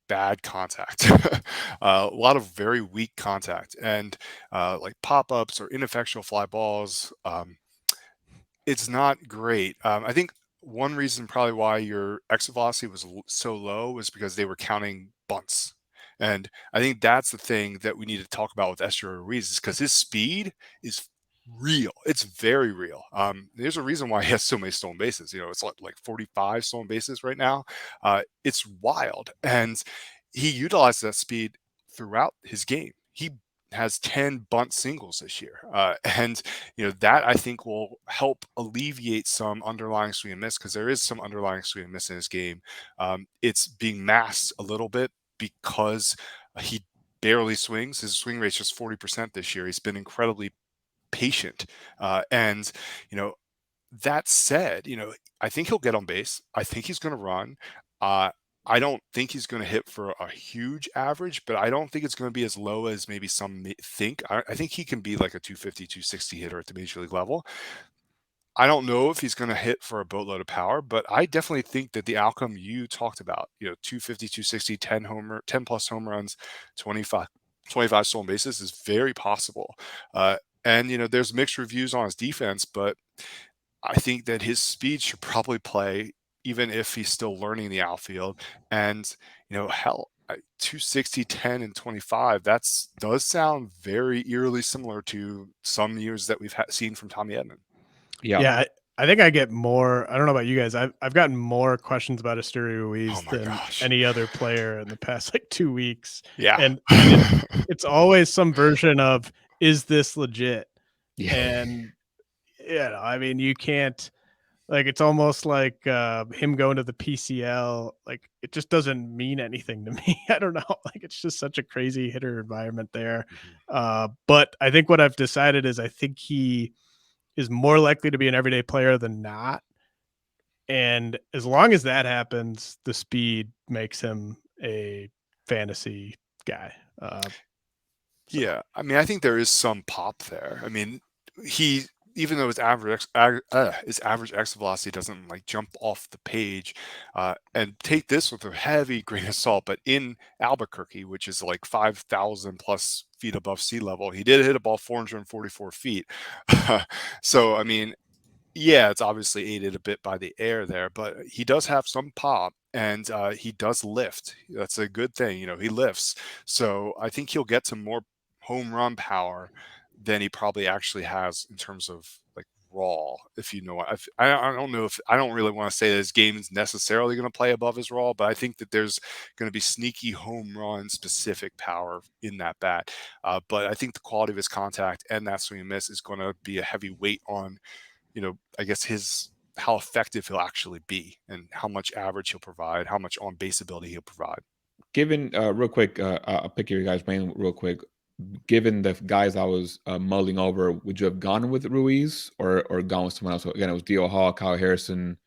[SPEAKER 2] bad contact, a lot of very weak contact, and like pop-ups or ineffectual fly balls. It's not great. I think one reason probably why your exit velocity was so low was because they were counting bunts. And I think that's the thing that we need to talk about with Esteury Ruiz, is because his speed is real. It's very real. There's a reason why he has so many stolen bases. It's like 45 stolen bases right now. It's wild. And he utilized that speed throughout his game. He has 10 bunt singles this year. And that I think will help alleviate some underlying swing and miss, because there is some underlying swing and miss in his game. It's being masked a little bit because he barely swings. His swing rate is just 40% this year. He's been incredibly patient. And that said, I think he'll get on base. I think he's going to run. I don't think he's going to hit for a huge average, but I don't think it's going to be as low as maybe some think. I think he can be like a 250, 260 hitter at the major league level. I don't know if he's going to hit for a boatload of power, but I definitely think that the outcome you talked about, 250, 260, 10 plus home runs, 25 stolen bases is very possible. And there's mixed reviews on his defense, but I think that his speed should probably play even if he's still learning the outfield. And, hell, 260, 10, and 25, does sound very eerily similar to some years that we've seen from Tommy Edman.
[SPEAKER 1] Yeah, I think I get more. I don't know about you guys. I've gotten more questions about Esteury Ruiz than any other player in the past 2 weeks.
[SPEAKER 2] Yeah,
[SPEAKER 1] and it's always some version of, is this legit?
[SPEAKER 4] Yeah.
[SPEAKER 1] And I mean, you can't. It's almost like him going to the PCL. It just doesn't mean anything to me. I don't know. It's just such a crazy hitter environment there. But I think what I've decided is I think he is more likely to be an everyday player than not. And as long as that happens, the speed makes him a fantasy guy.
[SPEAKER 2] Yeah, I mean, I think there is some pop there. I mean, even though his average exit velocity doesn't jump off the page, and take this with a heavy grain of salt, but in Albuquerque, which is 5,000 plus feet above sea level, he did hit a ball 444 feet. So, I mean, yeah, it's obviously aided a bit by the air there, but he does have some pop, and he does lift. That's a good thing. He lifts. So I think he'll get some more home run power than he probably actually has in terms of raw. If you know, I don't know if I don't really want to say that his game is necessarily going to play above his raw, but I think that there's going to be sneaky home run specific power in that bat. But I think the quality of his contact and that swing and miss is going to be a heavy weight on, I guess how effective he'll actually be and how much average he'll provide, how much on base ability he'll provide.
[SPEAKER 4] Given real quick, I'll pick your guys' brain real quick. Given the guys I was mulling over, would you have gone with Ruiz or gone with someone else? So again, it was D.L. Hall, Kyle Harrison,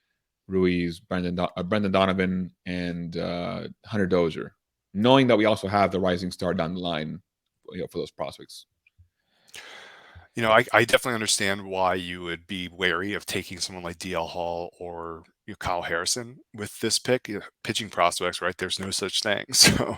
[SPEAKER 4] Ruiz, Brendan Donovan, and Hunter Dozier, knowing that we also have the rising star down the line for those prospects.
[SPEAKER 2] I definitely understand why you would be wary of taking someone like DL Hall or Kyle Harrison with this pick. Pitching prospects, right? There's no such thing. So,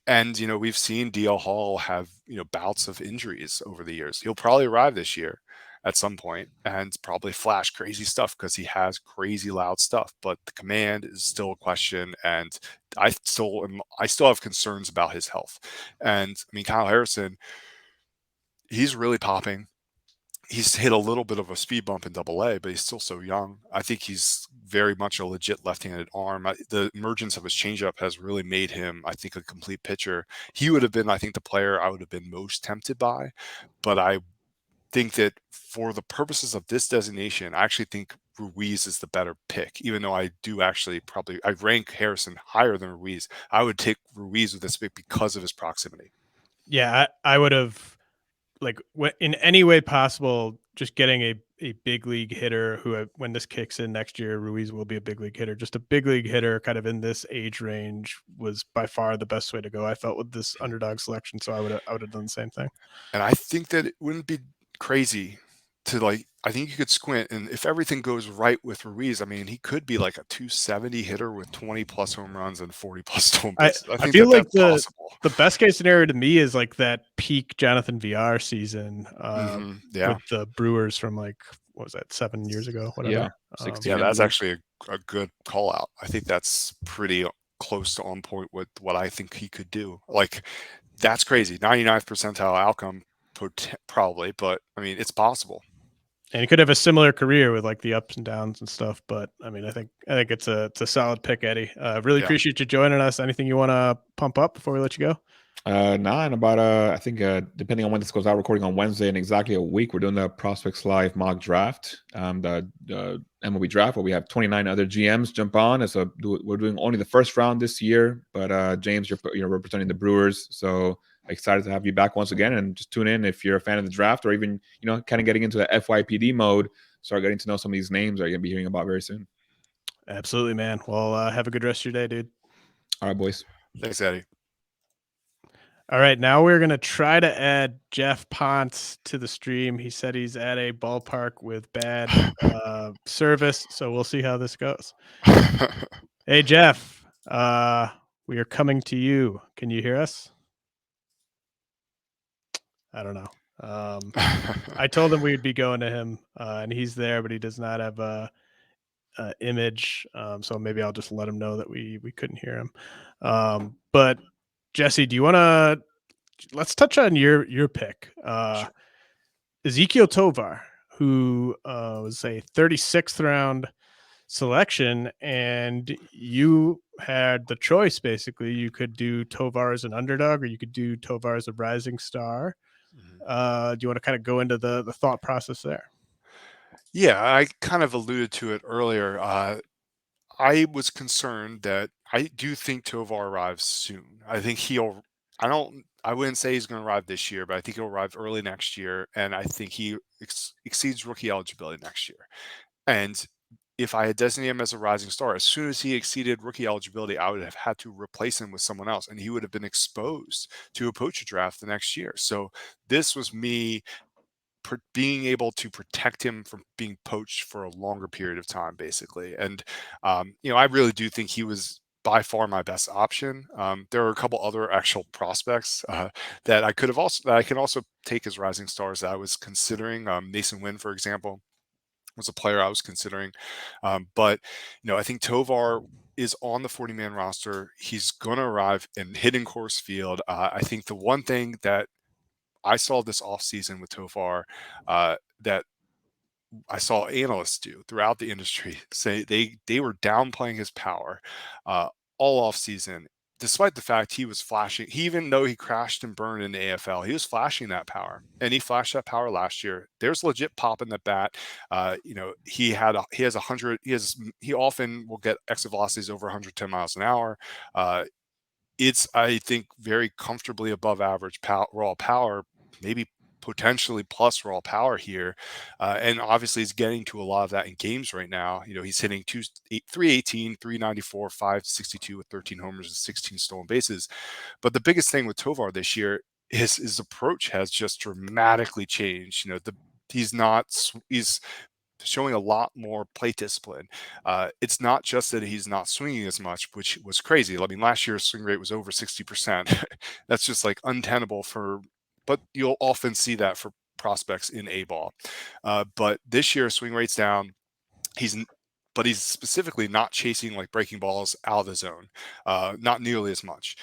[SPEAKER 2] and we've seen DL Hall have bouts of injuries over the years. He'll probably arrive this year at some point and probably flash crazy stuff because he has crazy loud stuff. But the command is still a question, and I still have concerns about his health. And I mean, Kyle Harrison, he's really popping. He's hit a little bit of a speed bump in AA, but he's still so young. I think he's very much a legit left-handed arm. The emergence of his changeup has really made him, I think, a complete pitcher. He would have been, I think, the player I would have been most tempted by. But I think that for the purposes of this designation, I actually think Ruiz is the better pick, even though I do actually I rank Harrison higher than Ruiz. I would take Ruiz with this pick because of his proximity.
[SPEAKER 1] Yeah, I would have, in any way possible, just getting a big league hitter who, when this kicks in next year, Ruiz will be a big league hitter. Just a big league hitter kind of in this age range was by far the best way to go, I felt, with this underdog selection. So I would have done the same thing.
[SPEAKER 2] And I think that it wouldn't be crazy to I think you could squint, and if everything goes right with Ruiz, I mean, he could be like a 270 hitter with 20 plus home runs and 40 plus stolen bases. I feel
[SPEAKER 1] like
[SPEAKER 2] that's possible.
[SPEAKER 1] The best case scenario to me is that peak Jonathan VR season with the Brewers from what was that, 7 years ago? Whatever.
[SPEAKER 4] Yeah, 16.
[SPEAKER 2] Yeah, that's actually a good call out. I think that's pretty close to on point with what I think he could do. That's crazy. 99th percentile outcome, probably, but I mean, it's possible.
[SPEAKER 1] And he could have a similar career with the ups and downs and stuff. But I mean, I think it's a solid pick, Eddie. Really appreciate you joining us. Anything you want to pump up before we let you go?
[SPEAKER 4] Nah, in about I think depending on when this goes out, recording on Wednesday in exactly a week, we're doing the Prospects Live mock draft, the MLB draft, where we have 29 other GMs jump on. We're doing only the first round this year, but James, you're representing the Brewers, so excited to have you back once again. And just tune in if you're a fan of the draft, or even kind of getting into the FYPD mode, start getting to know some of these names that you're gonna be hearing about very soon.
[SPEAKER 1] Absolutely, man. Well, have a good rest of your day, dude.
[SPEAKER 4] All right, boys.
[SPEAKER 2] Thanks, Eddie.
[SPEAKER 1] All right, now we're going to try to add Jeff Ponce to the stream. He said he's at a ballpark with bad service, so we'll see how this goes. Hey, Jeff, we are coming to you. Can you hear us? I don't know. I told him we'd be going to him, and he's there, but he does not have a image, so maybe I'll just let him know that we couldn't hear him. But Jesse, do you want to let's touch on your pick,
[SPEAKER 2] Sure.
[SPEAKER 1] Ezequiel Tovar, who was a 36th round selection, and you had the choice. Basically, you could do Tovar as an underdog, or you could do Tovar as a rising star. Do you want to kind of go into the thought process there?
[SPEAKER 2] Yeah, I kind of alluded to it earlier. I was concerned that I do think Tovar arrives soon. I think I wouldn't say he's going to arrive this year, but I think he'll arrive early next year. And I think he exceeds rookie eligibility next year. And if I had designated him as a rising star, as soon as he exceeded rookie eligibility, I would have had to replace him with someone else, and he would have been exposed to a poacher draft the next year. So this was me being able to protect him from being poached for a longer period of time, basically. And I really do think he was by far my best option. There are a couple other actual prospects that I can also take as rising stars that I was considering. Mason Wynn, for example, was a player I was considering. But I think Tovar is on the 40-man roster. He's going to arrive and hit in Coors Field. I think the one thing that I saw this offseason with Tovar that I saw analysts do throughout the industry say they were downplaying his power all offseason, despite the fact he was flashing. Even though he crashed and burned in the AFL, he was flashing that power, and he flashed that power last year. There's legit pop in the bat. He often will get exit velocities over 110 miles an hour. It's, I think, very comfortably above average raw power, maybe potentially plus raw power here. And obviously he's getting to a lot of that in games right now. He's hitting 318, 394, 562 with 13 homers and 16 stolen bases. But the biggest thing with Tovar this year is his approach has just dramatically changed. He's showing a lot more plate discipline. It's not just that he's not swinging as much, which was crazy. I mean, last year's swing rate was over 60%. That's just like untenable but you'll often see that for prospects in A ball. But this year, swing rate's down. He's specifically not chasing like breaking balls out of the zone, not nearly as much.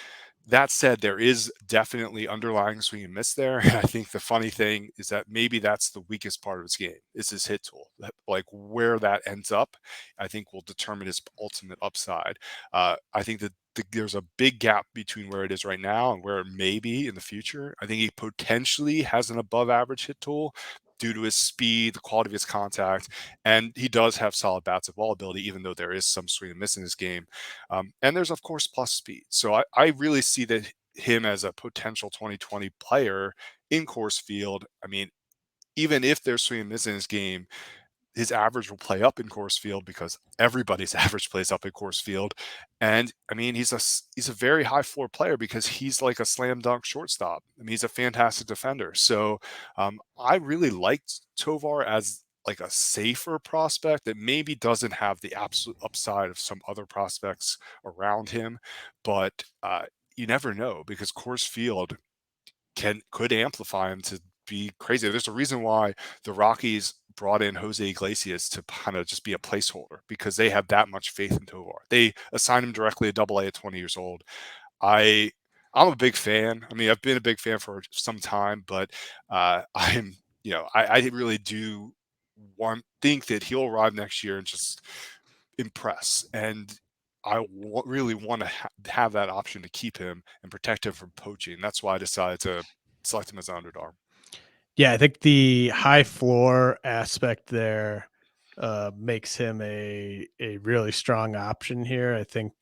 [SPEAKER 2] That said, there is definitely underlying swing and miss there. And I think the funny thing is that maybe that's the weakest part of his game is his hit tool. Like where that ends up, I think will determine his ultimate upside. I think that there's a big gap between where it is right now and where it may be in the future. I think he potentially has an above average hit tool due to his speed, the quality of his contact, and he does have solid bats of ball ability, even though there is some swing and miss in his game. And there's, of course, plus speed. So I really see him as a potential 2020 player in Coors Field. I mean, even if there's swing and miss in his game, his average will play up in Coors Field because everybody's average plays up in Coors Field. And I mean, he's a very high floor player because he's like a slam dunk shortstop. I mean, he's a fantastic defender. So I really liked Tovar as like a safer prospect that maybe doesn't have the absolute upside of some other prospects around him. But you never know because Coors Field could amplify him to be crazy. There's a reason why the Rockies brought in Jose Iglesias to kind of just be a placeholder because they have that much faith in Tovar. They assigned him directly to AA at 20 years old. I'm a big fan. I mean, I've been a big fan for some time, but I really do think that he'll arrive next year and just impress. And I really want to have that option to keep him and protect him from poaching. That's why I decided to select him as an underdog.
[SPEAKER 1] Yeah, I think the high floor aspect there makes him a really strong option here. I think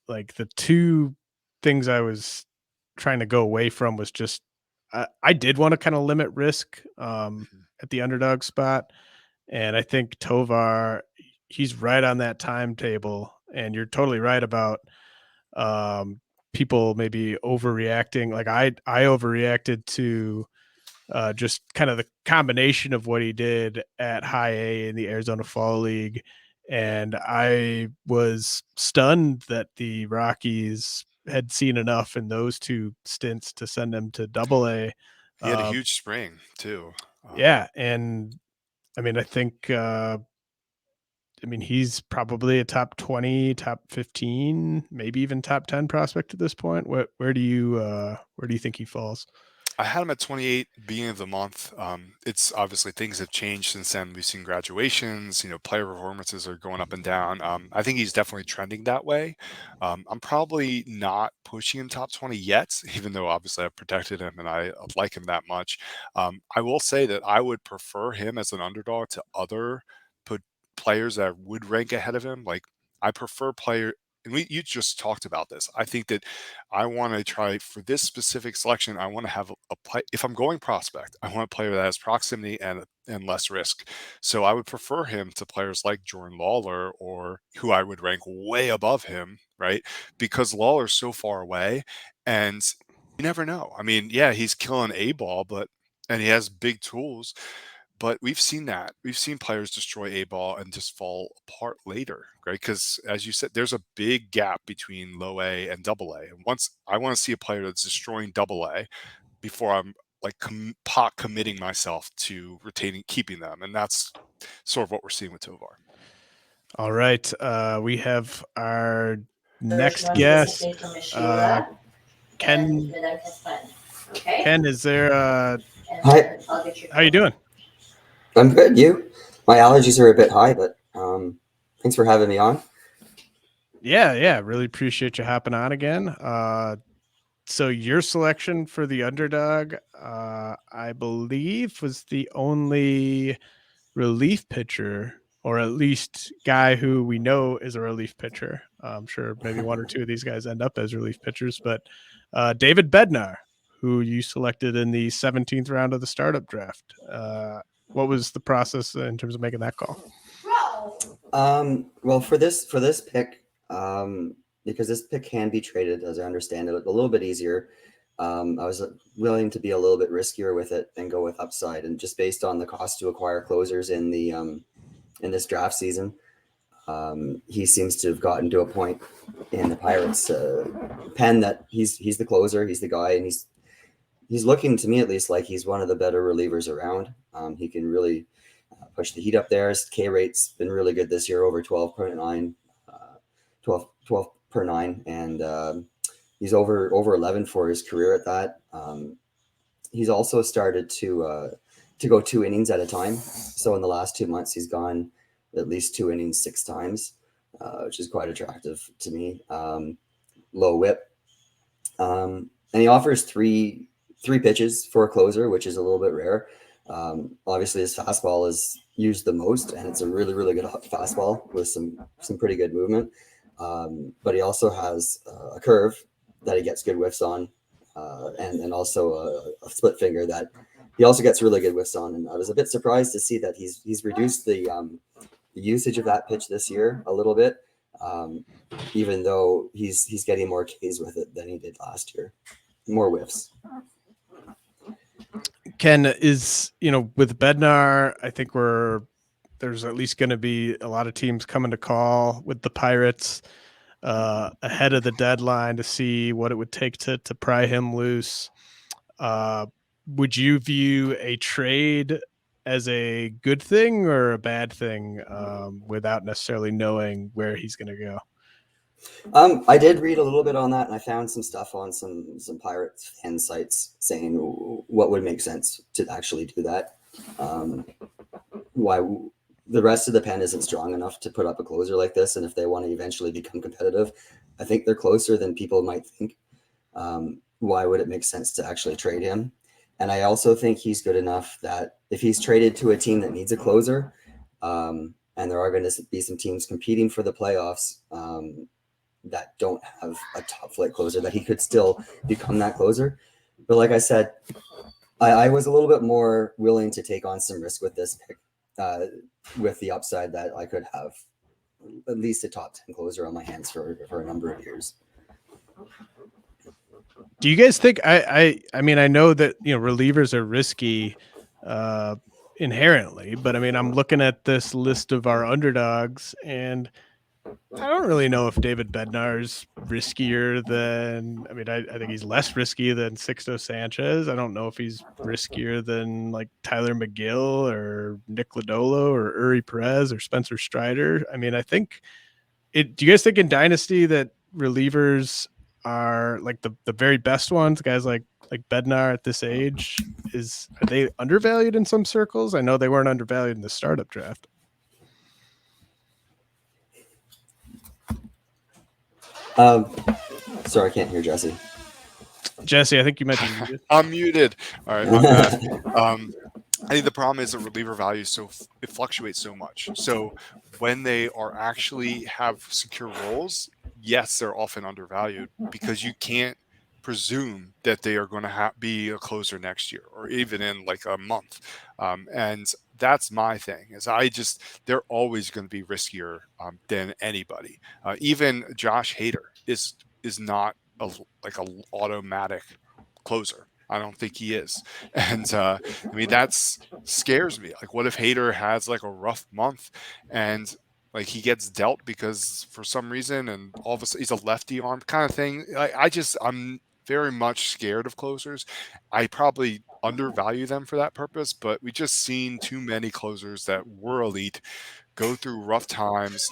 [SPEAKER 1] like the two things I was trying to go away from was just I did want to kind of limit risk at the underdog spot, and I think Tovar, he's right on that timetable. And you're totally right about people maybe overreacting. Like I overreacted to just kind of the combination of what he did at high A in the Arizona Fall League. And I was stunned that the Rockies had seen enough in those 2 stints to send him to Double A.
[SPEAKER 2] He had a huge spring too.
[SPEAKER 1] Yeah. And I mean, I think, he's probably a top 20, top 15, maybe even top 10 prospect at this point. Where do you think he falls?
[SPEAKER 2] I had him at 28 beginning of the month. It's obviously things have changed since then. We've seen graduations, player performances are going up and down. I think he's definitely trending that way. I'm probably not pushing him top 20 yet, even though obviously I've protected him and I like him that much. I will say that I would prefer him as an underdog to other players that would rank ahead of him. Like I prefer and you just talked about this. I think that I want to try for this specific selection. I want to have a play. If I'm going prospect, I want a player that has proximity and less risk. So I would prefer him to players like Jordan Lawler, or who I would rank way above him, right? Because Lawler's so far away, and you never know. I mean, yeah, he's killing a ball, and he has big tools. But we've seen that. We've seen players destroy a ball and just fall apart later, right? Because as you said, there's a big gap between low A and double A. And once I want to see a player that's destroying double A before I'm like pot committing myself to keeping them. And that's sort of what we're seeing with Tovar.
[SPEAKER 1] All right. We have our next guest. Ken, is there
[SPEAKER 5] Hi.
[SPEAKER 1] How you doing?
[SPEAKER 5] I'm good. You? My allergies are a bit high, but thanks for having me on.
[SPEAKER 1] Yeah. Really appreciate you hopping on again. So your selection for the underdog, I believe, was the only relief pitcher, or at least guy who we know is a relief pitcher. I'm sure maybe one or two of these guys end up as relief pitchers, but David Bednar, who you selected in the 17th round of the startup draft. What was the process in terms of making that call?
[SPEAKER 5] Well, for this pick, because this pick can be traded, as I understand it, a little bit easier. I was willing to be a little bit riskier with it and go with upside, and just based on the cost to acquire closers in the in this draft season, he seems to have gotten to a point in the Pirates' pen that he's the closer, he's the guy, and he's looking, to me at least, like he's one of the better relievers around. He can really push the heat up there. His K rate's been really good this year, over 12.9, 12 per 9, and he's over 11 for his career at that. He's also started to go 2 innings at a time. So in the last 2 months, he's gone at least 2 innings 6 times, which is quite attractive to me. Low whip, and he offers three pitches for a closer, which is a little bit rare. Obviously, his fastball is used the most, and it's a really, really good fastball with some pretty good movement. But he also has a curve that he gets good whiffs on, and also a split finger that he also gets really good whiffs on. And I was a bit surprised to see that he's reduced the usage of that pitch this year a little bit, even though he's getting more Ks with it than he did last year, more whiffs.
[SPEAKER 1] Ken, is, with Bednar, I think there's at least going to be a lot of teams coming to call with the Pirates ahead of the deadline to see what it would take to pry him loose. Would you view a trade as a good thing or a bad thing without necessarily knowing where he's going to go?
[SPEAKER 5] I did read a little bit on that, and I found some stuff on some Pirates fan sites saying what would make sense to actually do that. Why the rest of the pen isn't strong enough to put up a closer like this, and if they want to eventually become competitive, I think they're closer than people might think. Why would it make sense to actually trade him? And I also think he's good enough that if he's traded to a team that needs a closer, and there are going to be some teams competing for the playoffs that don't have a top flight closer, that he could still become that closer. But like I said, I was a little bit more willing to take on some risk with this pick, with the upside that I could have at least a top 10 closer on my hands for a number of years.
[SPEAKER 1] Do you guys think I mean, I know that, relievers are risky inherently, but I mean, I'm looking at this list of our underdogs, and I don't really know if David Bednar's riskier than, I think he's less risky than Sixto Sanchez. I don't know if he's riskier than like Tyler McGill or Nick Lodolo or Yuri Perez or Spencer Strider. I mean, I think do you guys think in Dynasty that relievers are like the very best ones, guys like Bednar at this age, are they undervalued in some circles? I know they weren't undervalued in the startup draft.
[SPEAKER 5] Sorry, I can't hear Jesse.
[SPEAKER 1] Jesse, I think you might be muted.
[SPEAKER 2] I'm muted. All right, my bad. I think the problem is that reliever value it fluctuates so much. So when they are actually have secure roles, yes, they're often undervalued because you can't presume that they are going to be a closer next year or even in like a month. And that's my thing is they're always going to be riskier than anybody. Even Josh Hader is not like a automatic closer. I don't think he is. And that scares me. Like, what if Hader has like a rough month and like he gets dealt because for some reason and all of a sudden he's a lefty arm kind of thing. I'm very much scared of closers. I probably undervalue them for that purpose, but we just seen too many closers that were elite go through rough times,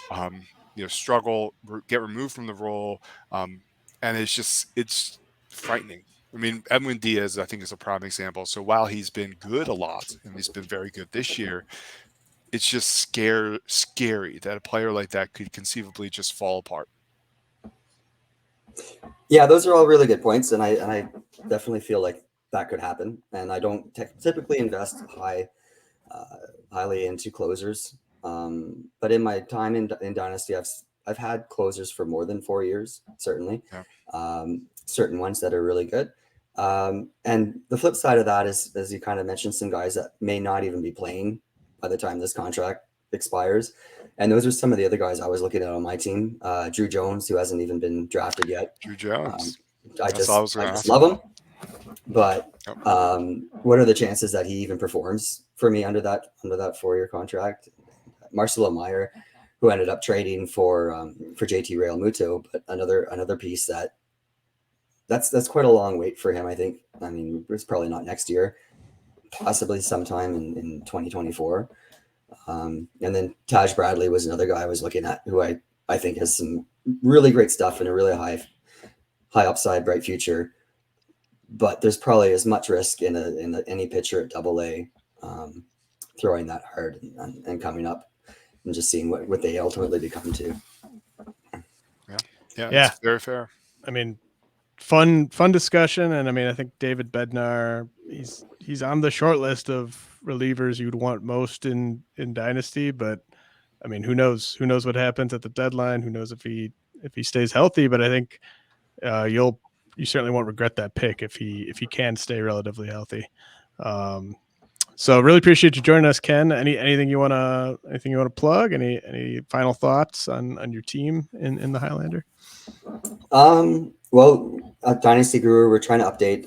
[SPEAKER 2] struggle, get removed from the role. And it's frightening. I mean, Edwin Diaz, I think, is a prime example. So while he's been good a lot, and he's been very good this year, it's just scary that a player like that could conceivably just fall apart.
[SPEAKER 5] Yeah, those are all really good points, and I definitely feel like that could happen. And I don't typically invest highly into closers, but in my time in Dynasty, I've had closers for more than 4 years, certainly. Yeah. Certain ones that are really good. And the flip side of that is, as you kind of mentioned, some guys that may not even be playing by the time this contract expires. And those are some of the other guys I was looking at on my team. Drew Jones, who hasn't even been drafted yet.
[SPEAKER 2] Drew Jones.
[SPEAKER 5] I just love him. But what are the chances that he even performs for me under that 4-year contract? Marcelo Mayer, who ended up trading for JT Realmuto, but another piece that's quite a long wait for him, I think. I mean, it's probably not next year, possibly sometime in 2024. And then Taj Bradley was another guy I was looking at, who I think has some really great stuff and a really high upside, bright future. But there's probably as much risk in any pitcher at AA throwing that hard and coming up and just seeing what they ultimately become to.
[SPEAKER 2] Yeah, it's very fair.
[SPEAKER 1] I mean, fun discussion, and I mean, I think David Bednar, he's on the short list of relievers you'd want most in Dynasty, but I mean, who knows what happens at the deadline? Who knows if he stays healthy? But I think you certainly won't regret that pick if he can stay relatively healthy. So really appreciate you joining us, Ken. Anything you want to plug? Any final thoughts on your team in the Highlander?
[SPEAKER 5] Well, at Dynasty Guru, we're trying to update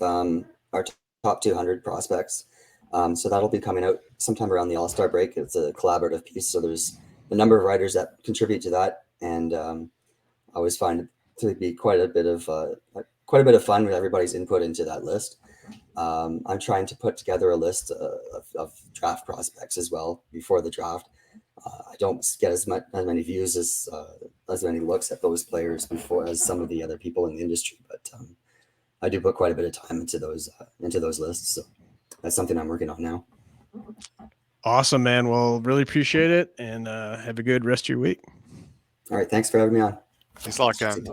[SPEAKER 5] our top 200 prospects. So that'll be coming out sometime around the All-Star break. It's a collaborative piece, so there's a number of writers that contribute to that, and I always find it to be quite a bit of fun with everybody's input into that list. I'm trying to put together a list of draft prospects as well before the draft. I don't get as many views as many looks at those players before as some of the other people in the industry, but I do put quite a bit of time into those lists. So that's something I'm working on now.
[SPEAKER 1] Awesome, man. Well, really appreciate it, and have a good rest of your week.
[SPEAKER 5] All right, thanks for having me on.
[SPEAKER 2] Thanks a lot, Ken.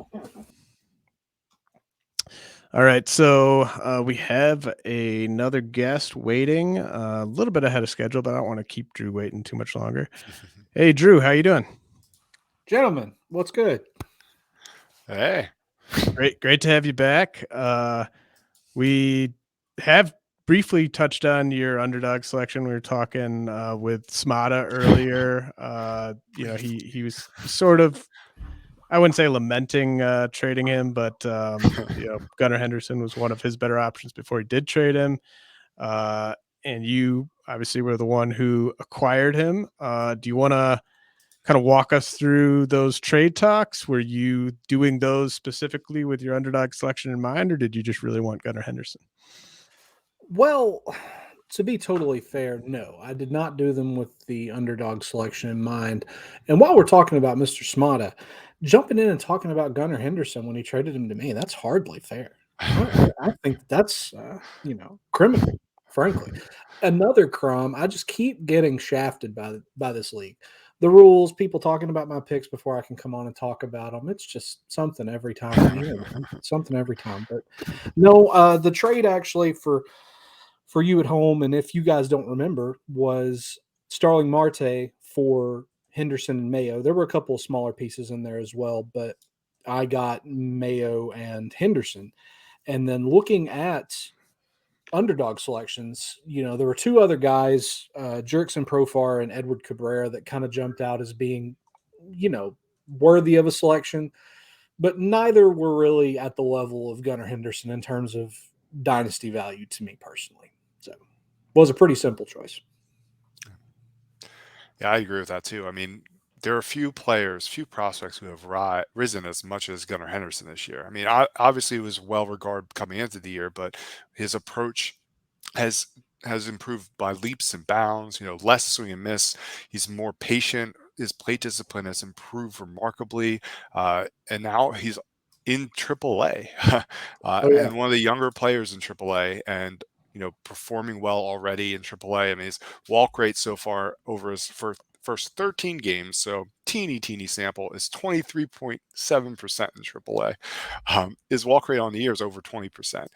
[SPEAKER 1] All right, so we have another guest waiting, a little bit ahead of schedule, but I don't want to keep Drew waiting too much longer. Hey, Drew, how you doing?
[SPEAKER 6] Gentlemen, what's good?
[SPEAKER 2] Hey.
[SPEAKER 1] Great to have you back. We have briefly touched on your underdog selection. We were talking with Smada earlier. He was sort of I wouldn't say lamenting trading him, but Gunnar Henderson was one of his better options before he did trade him. And you obviously were the one who acquired him. Do you want to kind of walk us through those trade talks? Were you doing those specifically with your underdog selection in mind, or did you just really want Gunnar Henderson?
[SPEAKER 6] Well, to be totally fair, no, I did not do them with the underdog selection in mind. And while we're talking about Mr. Smata, jumping in and talking about Gunnar Henderson when he traded him to me, that's hardly fair. I think that's, criminal, frankly. Another crumb, I just keep getting shafted by this league. The rules, people talking about my picks before I can come on and talk about them. It's just something every time. Something every time. But no, the trade actually for you at home, and if you guys don't remember, was Starling Marte for Henderson and Mayo. There were a couple of smaller pieces in there as well, but I got Mayo and Henderson. And then looking at underdog selections, there were two other guys, Jerkson Profar and Edward Cabrera, that kind of jumped out as being, worthy of a selection, but neither were really at the level of Gunnar Henderson in terms of dynasty value to me personally. So it was a pretty simple choice.
[SPEAKER 2] Yeah, I agree with that too. I mean, there are few prospects who have risen as much as Gunnar Henderson this year. I mean, obviously he was well regarded coming into the year, but his approach has improved by leaps and bounds. Less swing and miss. He's more patient. His plate discipline has improved remarkably, and now he's in AAA, and one of the younger players in AAA, and performing well already in AAA. I mean, his walk rate so far over his first 13 games, so teeny sample, is 23.7% in AAA. His walk rate on the year is over 20%.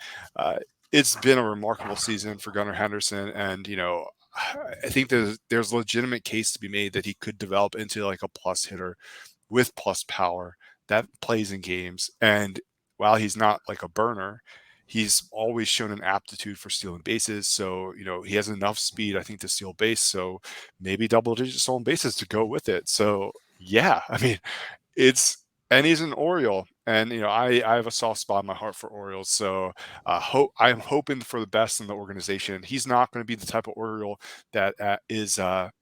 [SPEAKER 2] It's been a remarkable season for Gunnar Henderson, and I think there's a legitimate case to be made that he could develop into like a plus hitter with plus power that plays in games. And while he's not like a burner, he's always shown an aptitude for stealing bases. So, he has enough speed, I think, to steal base. So maybe double-digit stolen bases to go with it. So, yeah, I mean, and he's an Oriole. And, I have a soft spot in my heart for Orioles. So I'm hoping for the best in the organization. He's not going to be the type of Oriole that he's not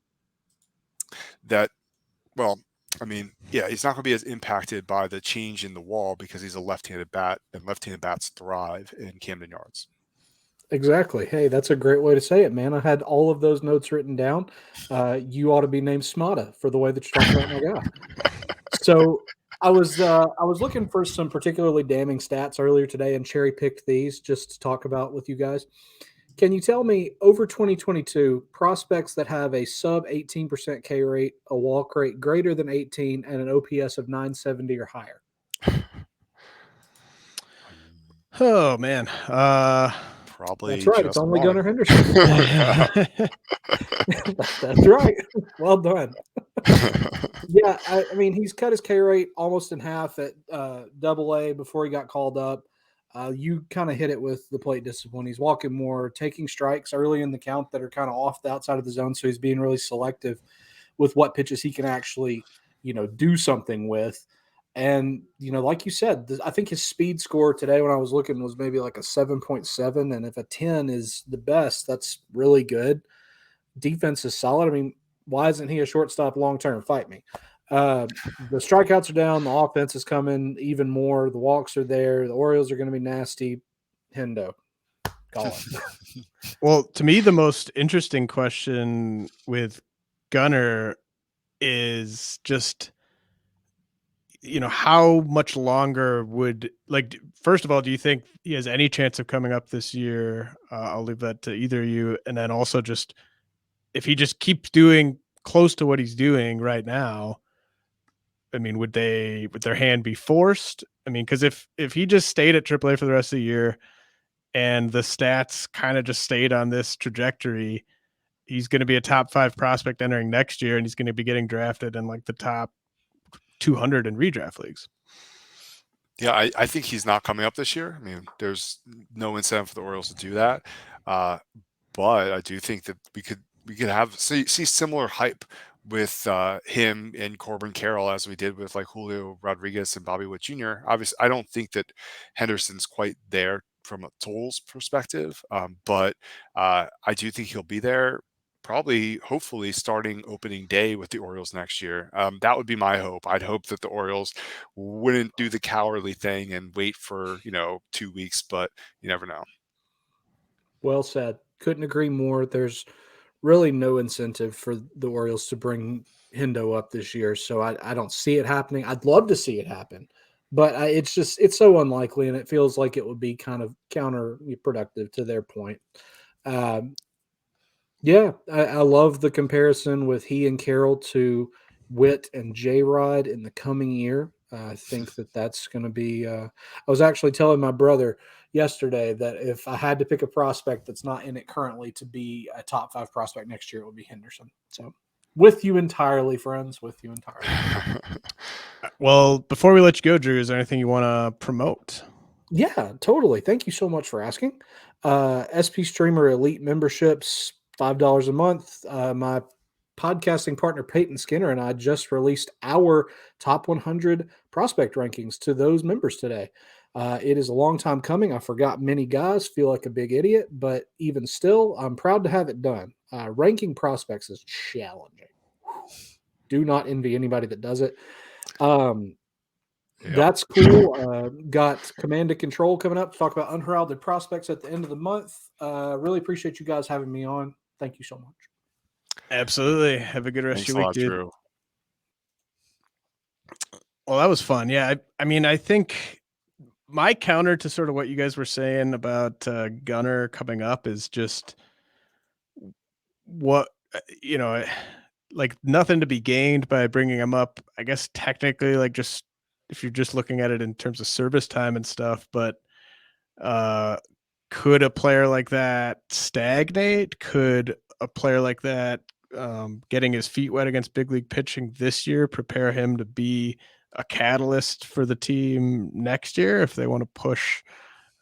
[SPEAKER 2] going to be as impacted by the change in the wall because he's a left-handed bat, and left-handed bats thrive in Camden Yards.
[SPEAKER 6] Exactly. Hey, that's a great way to say it, man. I had all of those notes written down. You ought to be named Smata for the way that you're talking about my guy. So I was looking for some particularly damning stats earlier today and cherry-picked these just to talk about with you guys. Can you tell me, over 2022, prospects that have a sub 18% K rate, a walk rate greater than 18, and an OPS of 970 or higher?
[SPEAKER 1] Oh man,
[SPEAKER 2] probably.
[SPEAKER 6] That's right. It's only
[SPEAKER 2] one.
[SPEAKER 6] Gunnar Henderson. That's right. Well done. Yeah, I mean, he's cut his K rate almost in half at AA before he got called up. You kind of hit it with the plate discipline. He's walking more, taking strikes early in the count that are kind of off the outside of the zone. So he's being really selective with what pitches he can actually, do something with. And, like you said, I think his speed score today when I was looking was maybe like a 7.7. And if a 10 is the best, that's really good. Defense is solid. I mean, why isn't he a shortstop long-term? Fight me. The strikeouts are down. The offense is coming even more. The walks are there. The Orioles are going to be nasty. Hendo. Call it.
[SPEAKER 1] Well, to me, the most interesting question with Gunnar is just, how much longer first of all, do you think he has any chance of coming up this year? I'll leave that to either of you. And then also just, if he just keeps doing close to what he's doing right now, I mean, would their hand be forced? I mean, because if he just stayed at AAA for the rest of the year and the stats kind of just stayed on this trajectory, he's going to be a top 5 prospect entering next year, and he's going to be getting drafted in like the top 200 in redraft leagues.
[SPEAKER 2] Yeah, I think he's not coming up this year. I mean, there's no incentive for the Orioles to do that. But I do think that we could see similar hype with him and Corbin Carroll, as we did with like Julio Rodriguez and Bobby Witt Jr. Obviously, I don't think that Henderson's quite there from a tools perspective, but I do think he'll be there. Probably, hopefully, starting opening day with the Orioles next year. That would be my hope. I'd hope that the Orioles wouldn't do the cowardly thing and wait for 2 weeks, but you never know.
[SPEAKER 6] Well said. Couldn't agree more. There's really no incentive for the Orioles to bring Hendo up this year, so I don't see it happening. I'd love to see it happen, but it's so unlikely, and it feels like it would be kind of counterproductive to their point. Yeah, I love the comparison with he and Carroll to Witt and J-Rod in the coming year. I think that's going to be I was actually telling my brother yesterday that if I had to pick a prospect that's not in it currently to be a top 5 prospect next year, it would be Henderson. So with you entirely, friends, with you entirely.
[SPEAKER 1] Well, before we let you go, Drew, is there anything you want to promote?
[SPEAKER 6] Yeah, totally. Thank you so much for asking. SP Streamer Elite memberships, $5 a month. My podcasting partner Peyton Skinner and I just released our top 100 prospect rankings to those members today. It is a long time coming. I forgot many guys, feel like a big idiot, but even still, I'm proud to have it done. Ranking prospects is challenging. Do not envy anybody that does it.
[SPEAKER 2] Yep.
[SPEAKER 6] That's cool. Got Command and Control coming up to talk about unheralded prospects at the end of the month. Really appreciate you guys having me on. Thank you so much.
[SPEAKER 1] Absolutely. Have a good rest
[SPEAKER 2] Thanks
[SPEAKER 1] of
[SPEAKER 2] a
[SPEAKER 1] your
[SPEAKER 2] lot,
[SPEAKER 1] week, dude.
[SPEAKER 2] Drew.
[SPEAKER 1] Well, that was fun. Yeah. I mean, I think my counter to sort of what you guys were saying about Gunnar coming up is just what, like nothing to be gained by bringing him up. I guess technically, like just if you're just looking at it in terms of service time and stuff, but could a player like that stagnate? Could a player like that getting his feet wet against big league pitching this year prepare him to be a catalyst for the team next year if they want to push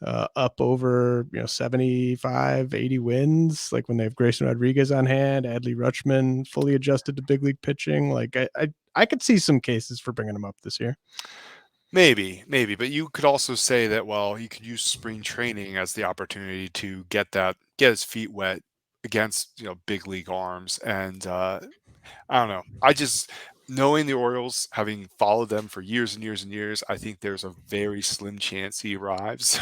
[SPEAKER 1] up over 75, 80 wins, like when they have Grayson Rodriguez on hand, Adley Rutschman fully adjusted to big league pitching? Like I could see some cases for bringing him up this year.
[SPEAKER 2] Maybe, but you could also say that, well, you could use spring training as the opportunity to get his feet wet against, big league arms. And I don't know. I just, knowing the Orioles, having followed them for years and years and years, I think there's a very slim chance he arrives.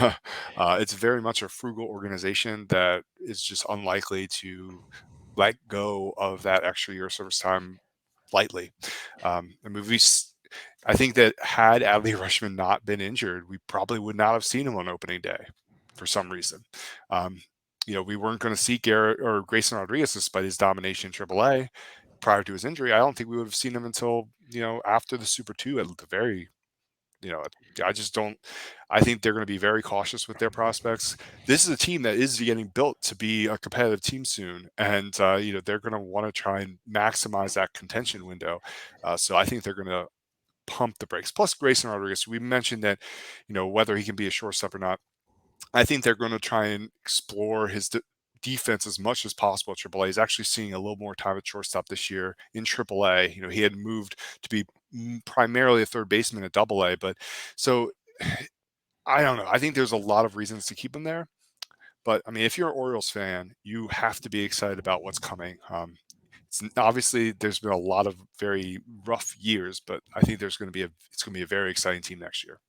[SPEAKER 2] It's very much a frugal organization that is just unlikely to let go of that extra year of service time lightly. I mean, I think that had Adley Rutschman not been injured, we probably would not have seen him on opening day for some reason. We weren't going to see Garrett or Grayson Rodriguez despite his domination in AAA prior to his injury. I don't think we would have seen him until, after the Super 2 at the very, I just don't. I think they're going to be very cautious with their prospects. This is a team that is getting built to be a competitive team soon, and they're going to want to try and maximize that contention window. So I think they're going to pump the brakes. Plus, Grayson Rodriguez, we mentioned that, whether he can be a shortstop or not, I think they're going to try and explore his defense as much as possible at AAA. He's actually seeing a little more time at shortstop this year in AAA. He had moved to be primarily a third baseman at AA, but so I don't know. I think there's a lot of reasons to keep him there. But I mean, if you're an Orioles fan, you have to be excited about what's coming. Obviously, there's been a lot of very rough years, but I think it's going to be a very exciting team next year.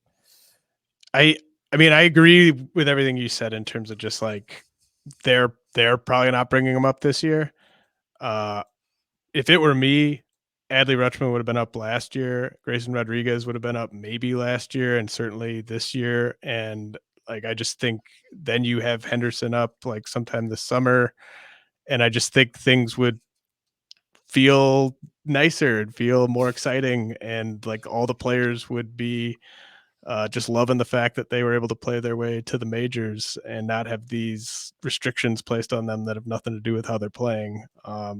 [SPEAKER 1] I mean, I agree with everything you said in terms of just like they're probably not bringing him up this year. If it were me, Adley Rutschman would have been up last year. Grayson Rodriguez would have been up maybe last year and certainly this year. And like, I just think then you have Henderson up like sometime this summer. And I just think things would feel nicer and feel more exciting. And like all the players would be just loving the fact that they were able to play their way to the majors and not have these restrictions placed on them that have nothing to do with how they're playing. I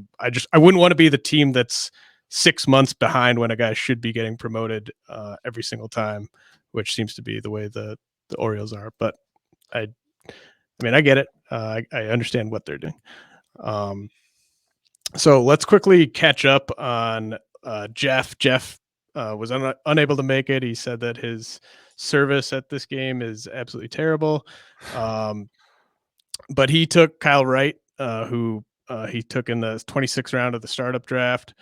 [SPEAKER 1] wouldn't want to be the team that's 6 months behind when a guy should be getting promoted every single time, which seems to be the way the Orioles are. But I mean, I get it. I understand what they're doing. So let's quickly catch up on Jeff. Jeff was unable to make it. He said that his service at this game is absolutely terrible. But he took Kyle Wright, who he took in the 26th round of the startup draft.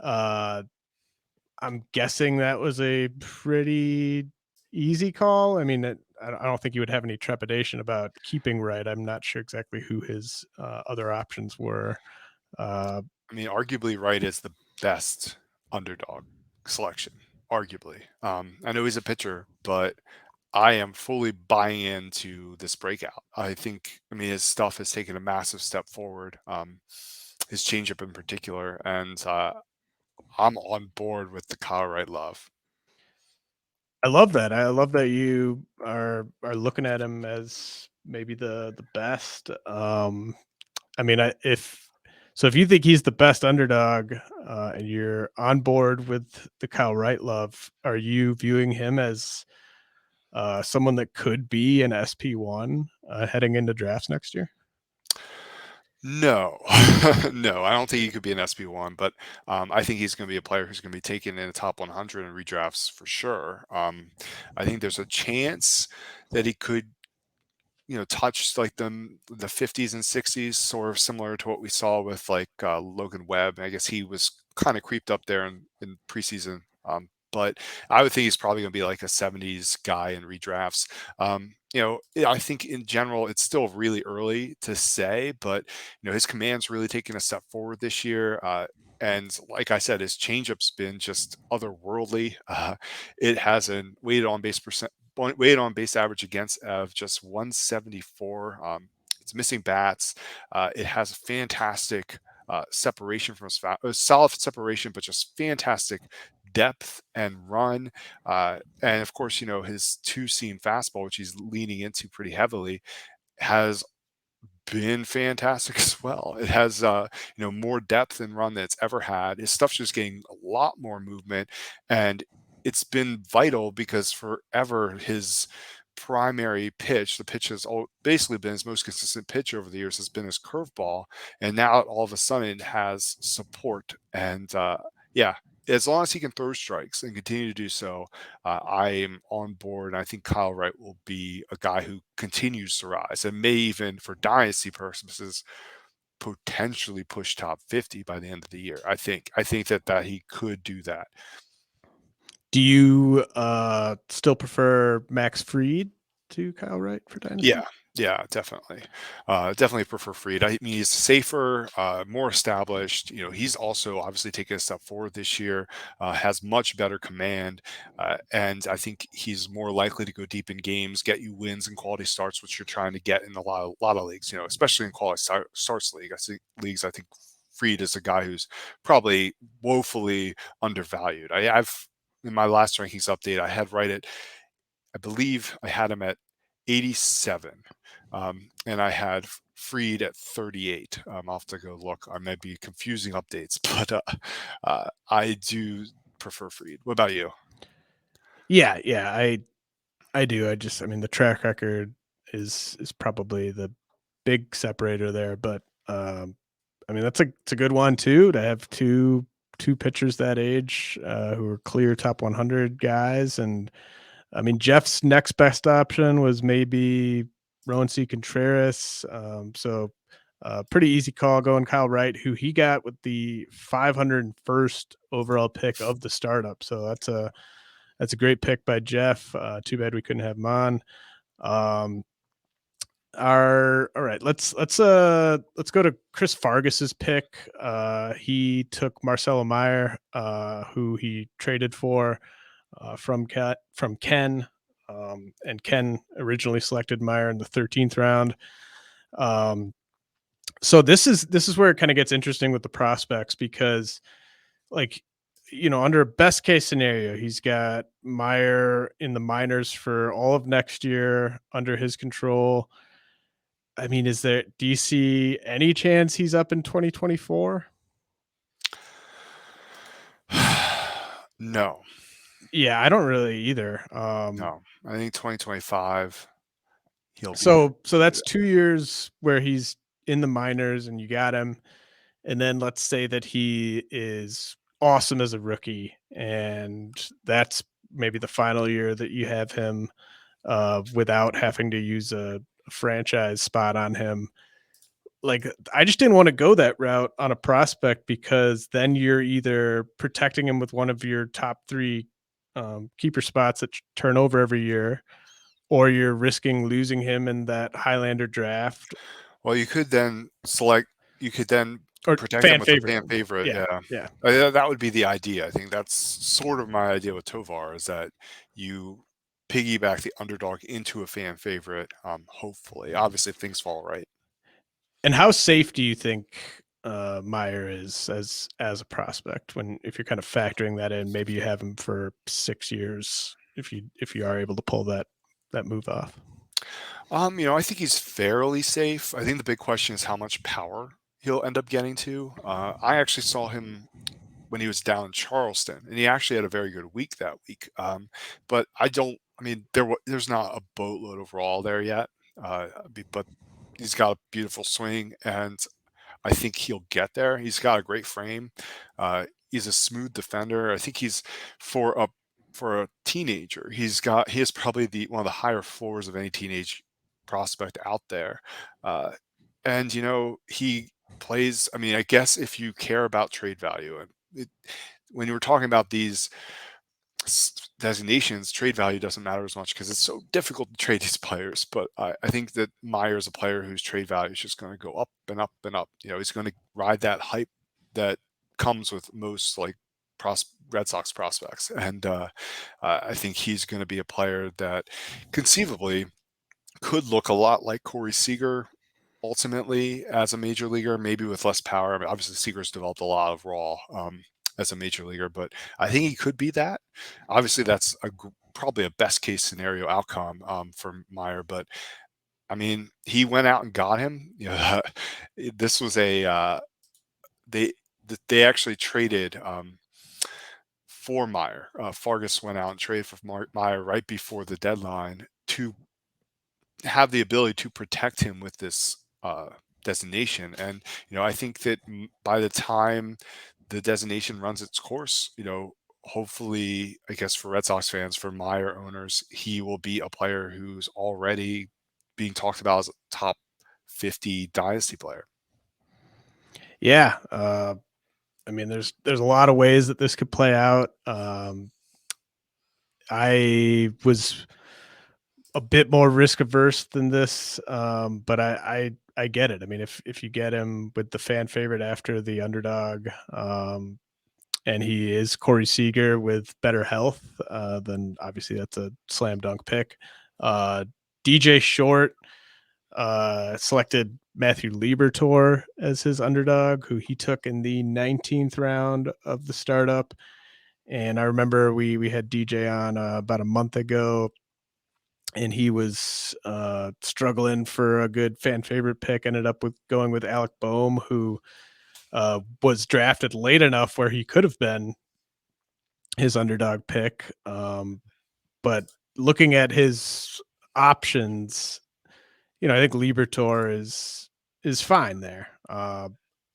[SPEAKER 1] I'm guessing that was a pretty easy call. I mean, I don't think you would have any trepidation about keeping Wright. I'm not sure exactly who his other options were.
[SPEAKER 2] I mean, arguably Wright is the best underdog selection, arguably. I know he's a pitcher, but I am fully buying into this breakout. I mean, his stuff has taken a massive step forward, his changeup in particular, and I'm on board with the Kyle Wright love.
[SPEAKER 1] I love that. I love that you are looking at him as maybe the best. I mean, if you think he's the best underdog, and you're on board with the Kyle Wright love, are you viewing him as someone that could be an SP1 heading into drafts next year?
[SPEAKER 2] No, no, I don't think he could be an SB1, but I think he's going to be a player who's going to be taken in the top 100 in redrafts for sure. I think there's a chance that he could, touch like the 50s and 60s, sort of similar to what we saw with like Logan Webb. I guess he was kind of creeped up there in preseason. But I would think he's probably going to be like a 70s guy in redrafts. I think in general, it's still really early to say, but his command's really taken a step forward this year. And like I said, his changeup's been just otherworldly. It has a weighted on base average against of just 174. It's missing bats. It has fantastic separation from solid separation, but just fantastic depth and run. And of course, his two-seam fastball, which he's leaning into pretty heavily, has been fantastic as well. It has more depth and run than it's ever had. His stuff's just getting a lot more movement, and it's been vital because forever his primary pitch, the pitch has basically been his most consistent pitch over the years, has been his curveball, and now all of a sudden it has support. And as long as he can throw strikes and continue to do so, I'm on board. And I think Kyle Wright will be a guy who continues to rise and may even, for dynasty purposes, potentially push top 50 by the end of the year. I think that he could do that.
[SPEAKER 1] Do you still prefer Max Fried to Kyle Wright for dynasty?
[SPEAKER 2] Yeah, definitely. Definitely prefer Fried. I mean, he's safer, more established. He's also obviously taken a step forward this year, has much better command, and I think he's more likely to go deep in games, get you wins and quality starts, which you're trying to get in a lot of leagues. Especially in quality starts leagues. I think Fried is a guy who's probably woefully undervalued. I've in my last rankings update, I had I believe I had him at 87. And I had Fried at 38. I'll have to go look. I might be confusing updates, but I do prefer Fried. What about you?
[SPEAKER 1] Yeah, I do. I mean, the track record is probably the big separator there, but I mean, it's a good one too, to have two pitchers that age who are clear top 100 guys. And I mean, Jeff's next best option was maybe Roansy Contreras. So pretty easy call going Kyle Wright, who he got with the 501st overall pick of the startup. So that's a great pick by Jeff. Too bad we couldn't have him on. All right, let's go to Chris Fargas's pick. He took Marcelo Mayer, who he traded for from Ken, and Ken originally selected Mayer in the 13th round. So this is where it kind of gets interesting with the prospects, because under a best case scenario, he's got Mayer in the minors for all of next year under his control. I mean, do you see any chance he's up in 2024?
[SPEAKER 2] No.
[SPEAKER 1] Yeah, I don't really either.
[SPEAKER 2] No, I think 2025 he'll be.
[SPEAKER 1] So that's 2 years where he's in the minors and you got him. And then let's say that he is awesome as a rookie, and that's maybe the final year that you have him without having to use a franchise spot on him. Like, I just didn't want to go that route on a prospect, because then you're either protecting him with one of your top 3 keeper spots that turn over every year, or you're risking losing him in that Highlander draft,
[SPEAKER 2] Well, you could then
[SPEAKER 1] or
[SPEAKER 2] protect him
[SPEAKER 1] fan
[SPEAKER 2] with a
[SPEAKER 1] favorite.
[SPEAKER 2] fan favorite.
[SPEAKER 1] Yeah.
[SPEAKER 2] Yeah. That would be the idea. I think that's sort of my idea with Tovar, is that you piggyback the underdog into a fan favorite. Hopefully, obviously, if things fall right.
[SPEAKER 1] And how safe do you think Mayer is as a prospect, if you're kind of factoring that in? Maybe you have him for 6 years if you are able to pull that move off.
[SPEAKER 2] I think he's fairly safe. I think the big question is how much power he'll end up getting to. I actually saw him when he was down in Charleston, and he actually had a very good week that week. But there's not a boatload of raw there yet. But he's got a beautiful swing, and I think he'll get there. He's got a great frame. He's a smooth defender. I think he's for a teenager. He has probably one of the higher floors of any teenage prospect out there. And he plays. I mean, I guess if you care about trade value, and when you were talking about these designations, trade value doesn't matter as much because it's so difficult to trade these players. But I think that Mayer is a player whose trade value is just going to go up and up and up. He's going to ride that hype that comes with most Red Sox prospects, and I think he's going to be a player that conceivably could look a lot like Corey Seager ultimately as a major leaguer, maybe with less power. I mean, obviously Seager's developed a lot of raw as a major leaguer, but I think he could be that. Obviously, that's probably a best case scenario outcome for Mayer, but I mean, he went out and got him. This was they actually traded for Mayer. Fargus went out and traded for Mayer right before the deadline to have the ability to protect him with this designation. And I think that by the time the designation runs its course, hopefully, I guess for Red Sox fans, for Mayer owners, he will be a player who's already being talked about as a top 50 dynasty player.
[SPEAKER 1] Yeah. I mean, there's a lot of ways that this could play out. I was a bit more risk averse than this, but I get it. I mean, if you get him with the fan favorite after the underdog, and he is Corey Seager with better health, then obviously that's a slam dunk pick. DJ Short selected Matthew Liberatore as his underdog, who he took in the 19th round of the startup. And I remember we had DJ on about a month ago, and he was struggling for a good fan favorite pick. Ended up going with Alec Boehm, who was drafted late enough where he could have been his underdog pick. But looking at his options, I think Liberatore is fine there.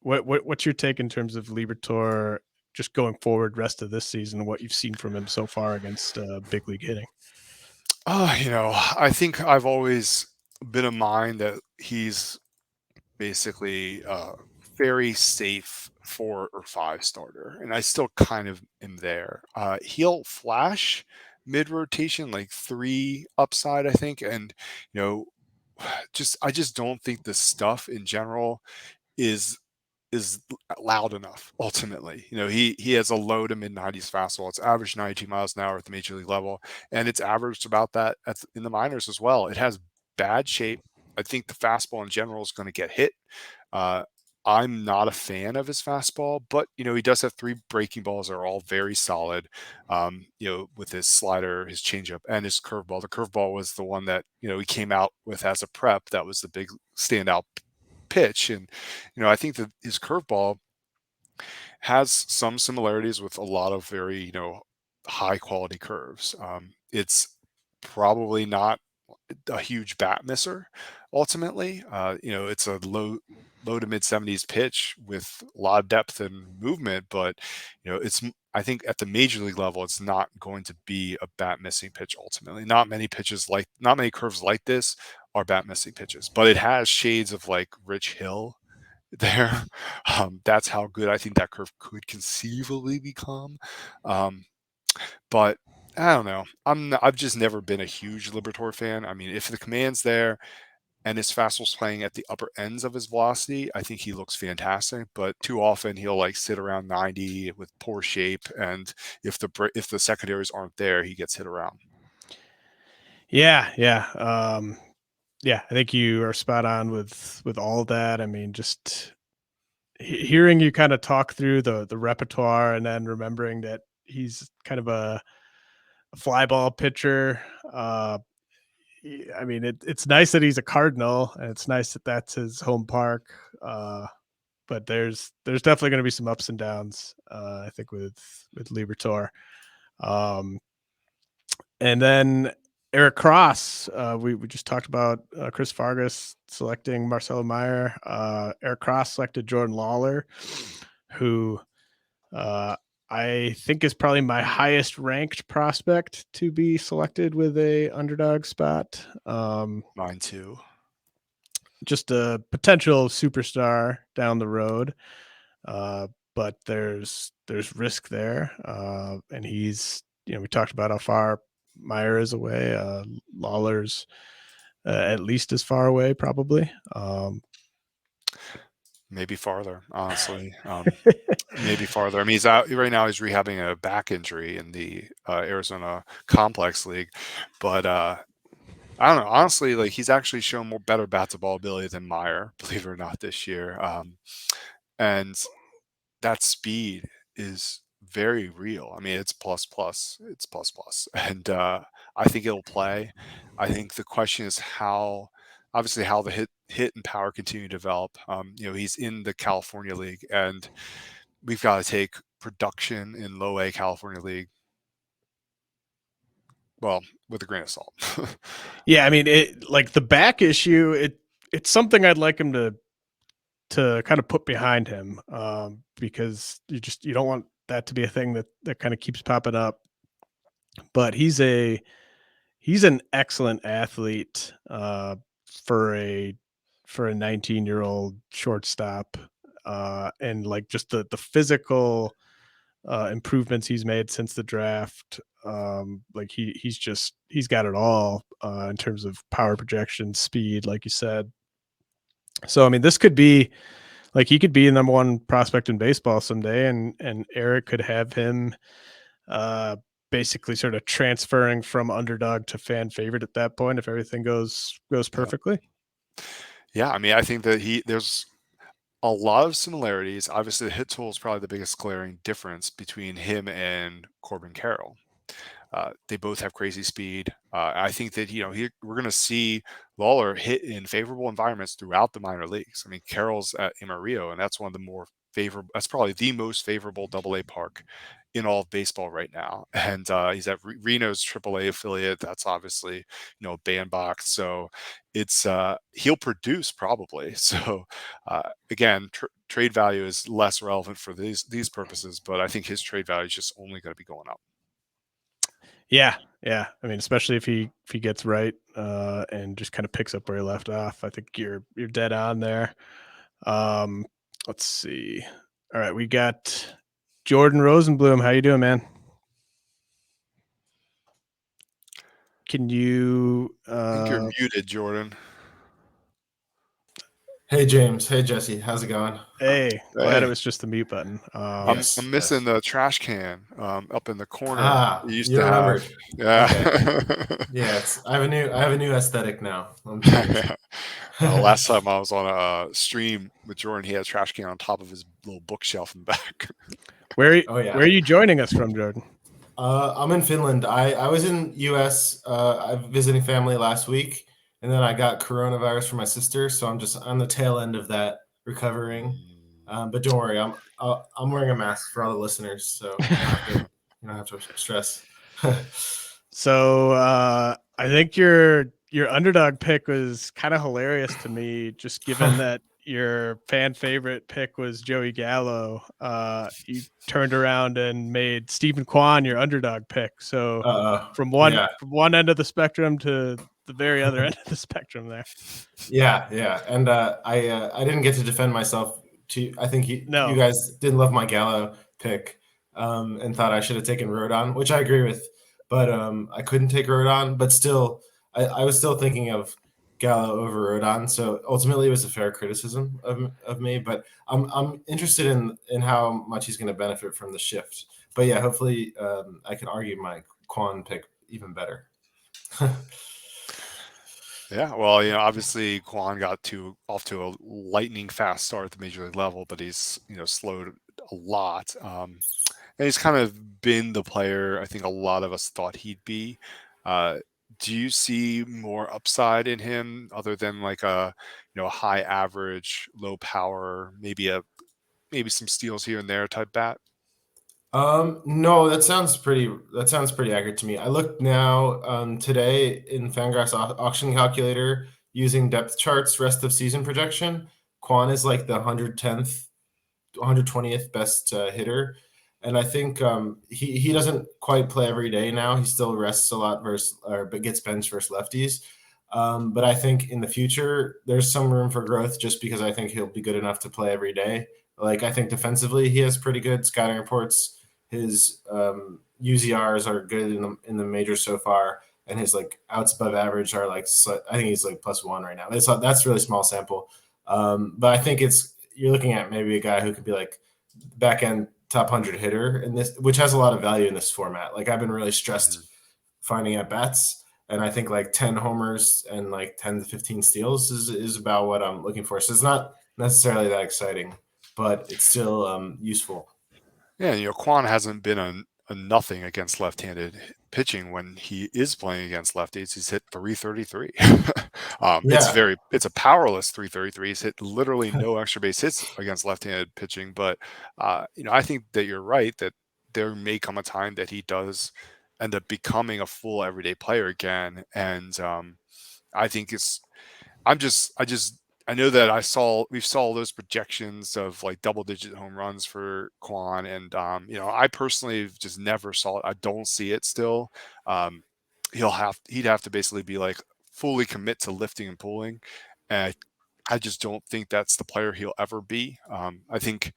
[SPEAKER 1] What's your take in terms of Liberatore just going forward rest of this season, and what you've seen from him so far against big league hitting?
[SPEAKER 2] I think I've always been of mind that he's basically very safe 4 or 5 starter, and I still kind of am there. He'll flash mid rotation, like 3 upside, I think, and I just don't think the stuff in general is loud enough. Ultimately, he has a low to mid 90s fastball. It's average 92 miles an hour at the major league level, and it's averaged about that in the minors as well. It has bad shape. I think the fastball in general is going to get hit. I'm not a fan of his fastball, but he does have 3 breaking balls that are all very solid. With his slider, his changeup, and his curveball. The curveball was the one that he came out with as a prep. That was the big standout pitch, and I think that his curveball has some similarities with a lot of very high quality curves. It's probably not a huge bat misser ultimately. It's a low low to mid 70s pitch with a lot of depth and movement, but I think at the major league level, it's not going to be a bat missing pitch. Ultimately, not many curves like this are bat missing pitches, but it has shades of like Rich Hill there. That's how good I think that curve could conceivably become. But I don't know. I've just never been a huge Liberatore fan. I mean, if the command's there and his fastball's playing at the upper ends of his velocity, I think he looks fantastic. But too often he'll like sit around 90 with poor shape, and if the secondaries aren't there, he gets hit around.
[SPEAKER 1] Yeah. I think you are spot on with all of that. I mean, just hearing you kind of talk through the repertoire and then remembering that he's kind of a fly ball pitcher. I mean, it's nice that he's a Cardinal, and it's nice that that's his home park. But there's definitely going to be some ups and downs, I think, with Liberatore. And then Eric Cross, we just talked about Chris Fargas selecting Marcelo Mayer. Eric Cross selected Jordan Lawler, who I think is probably my highest ranked prospect to be selected with a underdog spot.
[SPEAKER 2] Mine too.
[SPEAKER 1] Just a potential superstar down the road. But there's risk there. And he's, we talked about how far Mayer is away. Lawler's at least as far away, probably.
[SPEAKER 2] Maybe farther, honestly. Maybe farther. I mean, he's out right now. He's rehabbing a back injury in the Arizona Complex League, but I don't know. Honestly, like he's actually shown better bat to ball ability than Mayer, believe it or not, this year. And that speed is very real. I mean, it's plus. It's plus, and I think it'll play. I think the question is how the hit and power continue to develop. He's in the California League, and we've got to take production in low A California League, well, with a grain of salt.
[SPEAKER 1] Yeah, I mean, like the back issue, it's something I'd like him to kind of put behind him, because you don't want that to be a thing that kind of keeps popping up. But he's an excellent athlete for a 19-year-old shortstop, and like just the physical improvements he's made since the draft. Like he's got it all in terms of power projection, speed, like you said. So I mean, this could be like he could be the number one prospect in baseball someday, and Eric could have him basically sort of transferring from underdog to fan favorite at that point if everything goes perfectly.
[SPEAKER 2] Yeah, I mean, I think that there's a lot of similarities. Obviously, the hit tool is probably the biggest glaring difference between him and Corbin Carroll. They both have crazy speed. I think that we're going to see Lawler hit in favorable environments throughout the minor leagues. I mean, Carroll's at Amarillo, and that's one of the more favorable. That's probably the most favorable AA park in all of baseball right now. And he's at Reno's AAA affiliate. That's obviously bandbox. So it's he'll produce probably. So again, trade value is less relevant for these purposes, but I think his trade value is just only going to be going up.
[SPEAKER 1] Yeah. I mean, especially if he gets right and just kind of picks up where he left off. I think you're dead on there. Let's see. All right, we got Jordan Rosenblum. How you doing, man? Can you?
[SPEAKER 2] I think you're muted, Jordan.
[SPEAKER 7] Hey, James. Hey, Jesse. How's it going?
[SPEAKER 1] Hey, glad it was just the mute button.
[SPEAKER 2] I'm missing the trash can up in the corner.
[SPEAKER 7] You used to remembered.
[SPEAKER 2] Yeah.
[SPEAKER 7] Okay. Yeah. I have a new aesthetic now.
[SPEAKER 2] Last time I was on a stream with Jordan, he had a trash can on top of his little bookshelf in the back.
[SPEAKER 1] Where are you joining us from, Jordan?
[SPEAKER 7] I'm in Finland. I was in U.S. I'm visiting family last week, and then I got coronavirus from my sister, so I'm just on the tail end of that, recovering. But don't worry, I'm wearing a mask for all the listeners, so you don't have to stress.
[SPEAKER 1] So I think your underdog pick was kind of hilarious to me, just given that your fan favorite pick was Joey Gallo, you turned around and made Stephen Kwan your underdog pick. So from one end of the spectrum to the very other end of the spectrum there.
[SPEAKER 7] Yeah. And I didn't get to defend myself. I think you guys didn't love my Gallo pick and thought I should have taken Rodon, which I agree with. But I couldn't take Rodon. But still, I was still thinking of Gallo over Rodon. So ultimately, it was a fair criticism of me. But I'm interested in how much he's going to benefit from the shift. But yeah, hopefully I can argue my Kwan pick even better.
[SPEAKER 2] Yeah, well, obviously Kwan got off to a lightning fast start at the major league level, but he's slowed a lot. And he's kind of been the player I think a lot of us thought he'd be. Do you see more upside in him other than like a high average, low power, maybe some steals here and there type bat?
[SPEAKER 7] No, that sounds pretty accurate to me. I looked now today in Fangraphs auction calculator using depth charts rest of season projection. Kwan is like the 110th, 120th best hitter. And I think he doesn't quite play every day now. He still rests a lot but gets benched versus lefties. But I think in the future, there's some room for growth just because I think he'll be good enough to play every day. Like I think defensively, he has pretty good scouting reports. His UZRs are good in the majors so far, and his like outs above average are like I think he's like +1 right now. That's really small sample, but I think you're looking at maybe a guy who could be like back end top 100 hitter in this, which has a lot of value in this format. Like I've been really stressed finding at bats, and I think like 10 homers and like 10 to 15 steals is about what I'm looking for. So it's not necessarily that exciting, but it's still useful.
[SPEAKER 2] Yeah, Kwan hasn't been a nothing against left-handed pitching when he is playing against lefties. He's hit 333. It's a powerless 333. He's hit literally no extra base hits against left-handed pitching. But I think that you're right that there may come a time that he does end up becoming a full everyday player again. And I think I know that we saw those projections of like double-digit home runs for Kwan, and I personally just never saw it. I don't see it still. He'd have to basically be like fully commit to lifting and pulling, and I just don't think that's the player he'll ever be. I think,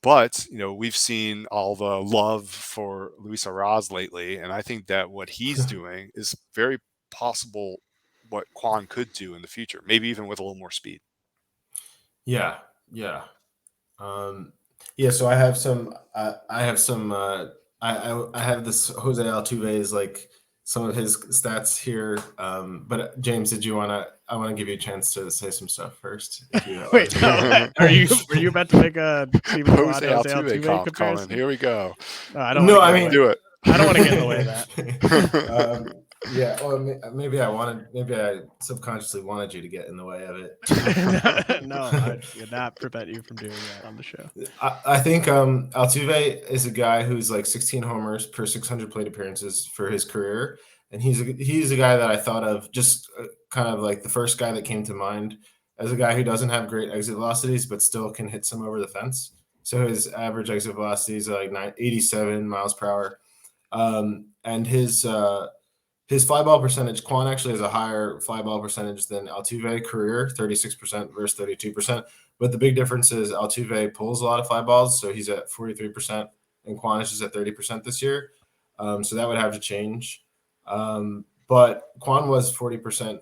[SPEAKER 2] but we've seen all the love for Luis Arraez lately, and I think that what he's doing is very possible what Kwan could do in the future, maybe even with a little more speed.
[SPEAKER 7] Yeah. So I have some. I have this Jose Altuve is like some of his stats here. But James, did you want to? I want to give you a chance to say some stuff first.
[SPEAKER 1] Wait, no, were you about to make a Steven
[SPEAKER 2] Jose Altuve comparison? Here we go.
[SPEAKER 1] No, I don't. No, I mean,
[SPEAKER 2] do it.
[SPEAKER 1] I don't want to get in the way of that.
[SPEAKER 7] Yeah, well, maybe I subconsciously wanted you to get in the way of it.
[SPEAKER 1] No, I did not prevent you from doing that on the show.
[SPEAKER 7] I think Altuve is a guy who's like 16 homers per 600 plate appearances for his career, and he's a guy that I thought of just kind of like the first guy that came to mind as a guy who doesn't have great exit velocities but still can hit some over the fence. So his average exit velocities are like 87 miles per hour, and his fly ball percentage, Kwan actually has a higher fly ball percentage than Altuve career, 36% versus 32%. But the big difference is Altuve pulls a lot of fly balls, so he's at 43%, and Kwan is just at 30% this year. So that would have to change. But Kwan was 40%,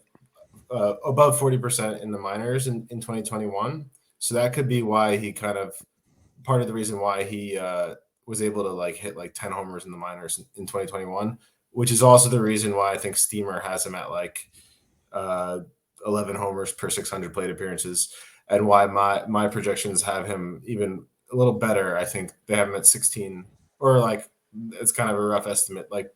[SPEAKER 7] above 40% in the minors in 2021. So that could be why he part of the reason why he was able to like hit like 10 homers in the minors in 2021. Which is also the reason why I think Steamer has him at like 11 homers per 600 plate appearances, and why my projections have him even a little better. I think they have him at 16, or like it's kind of a rough estimate, like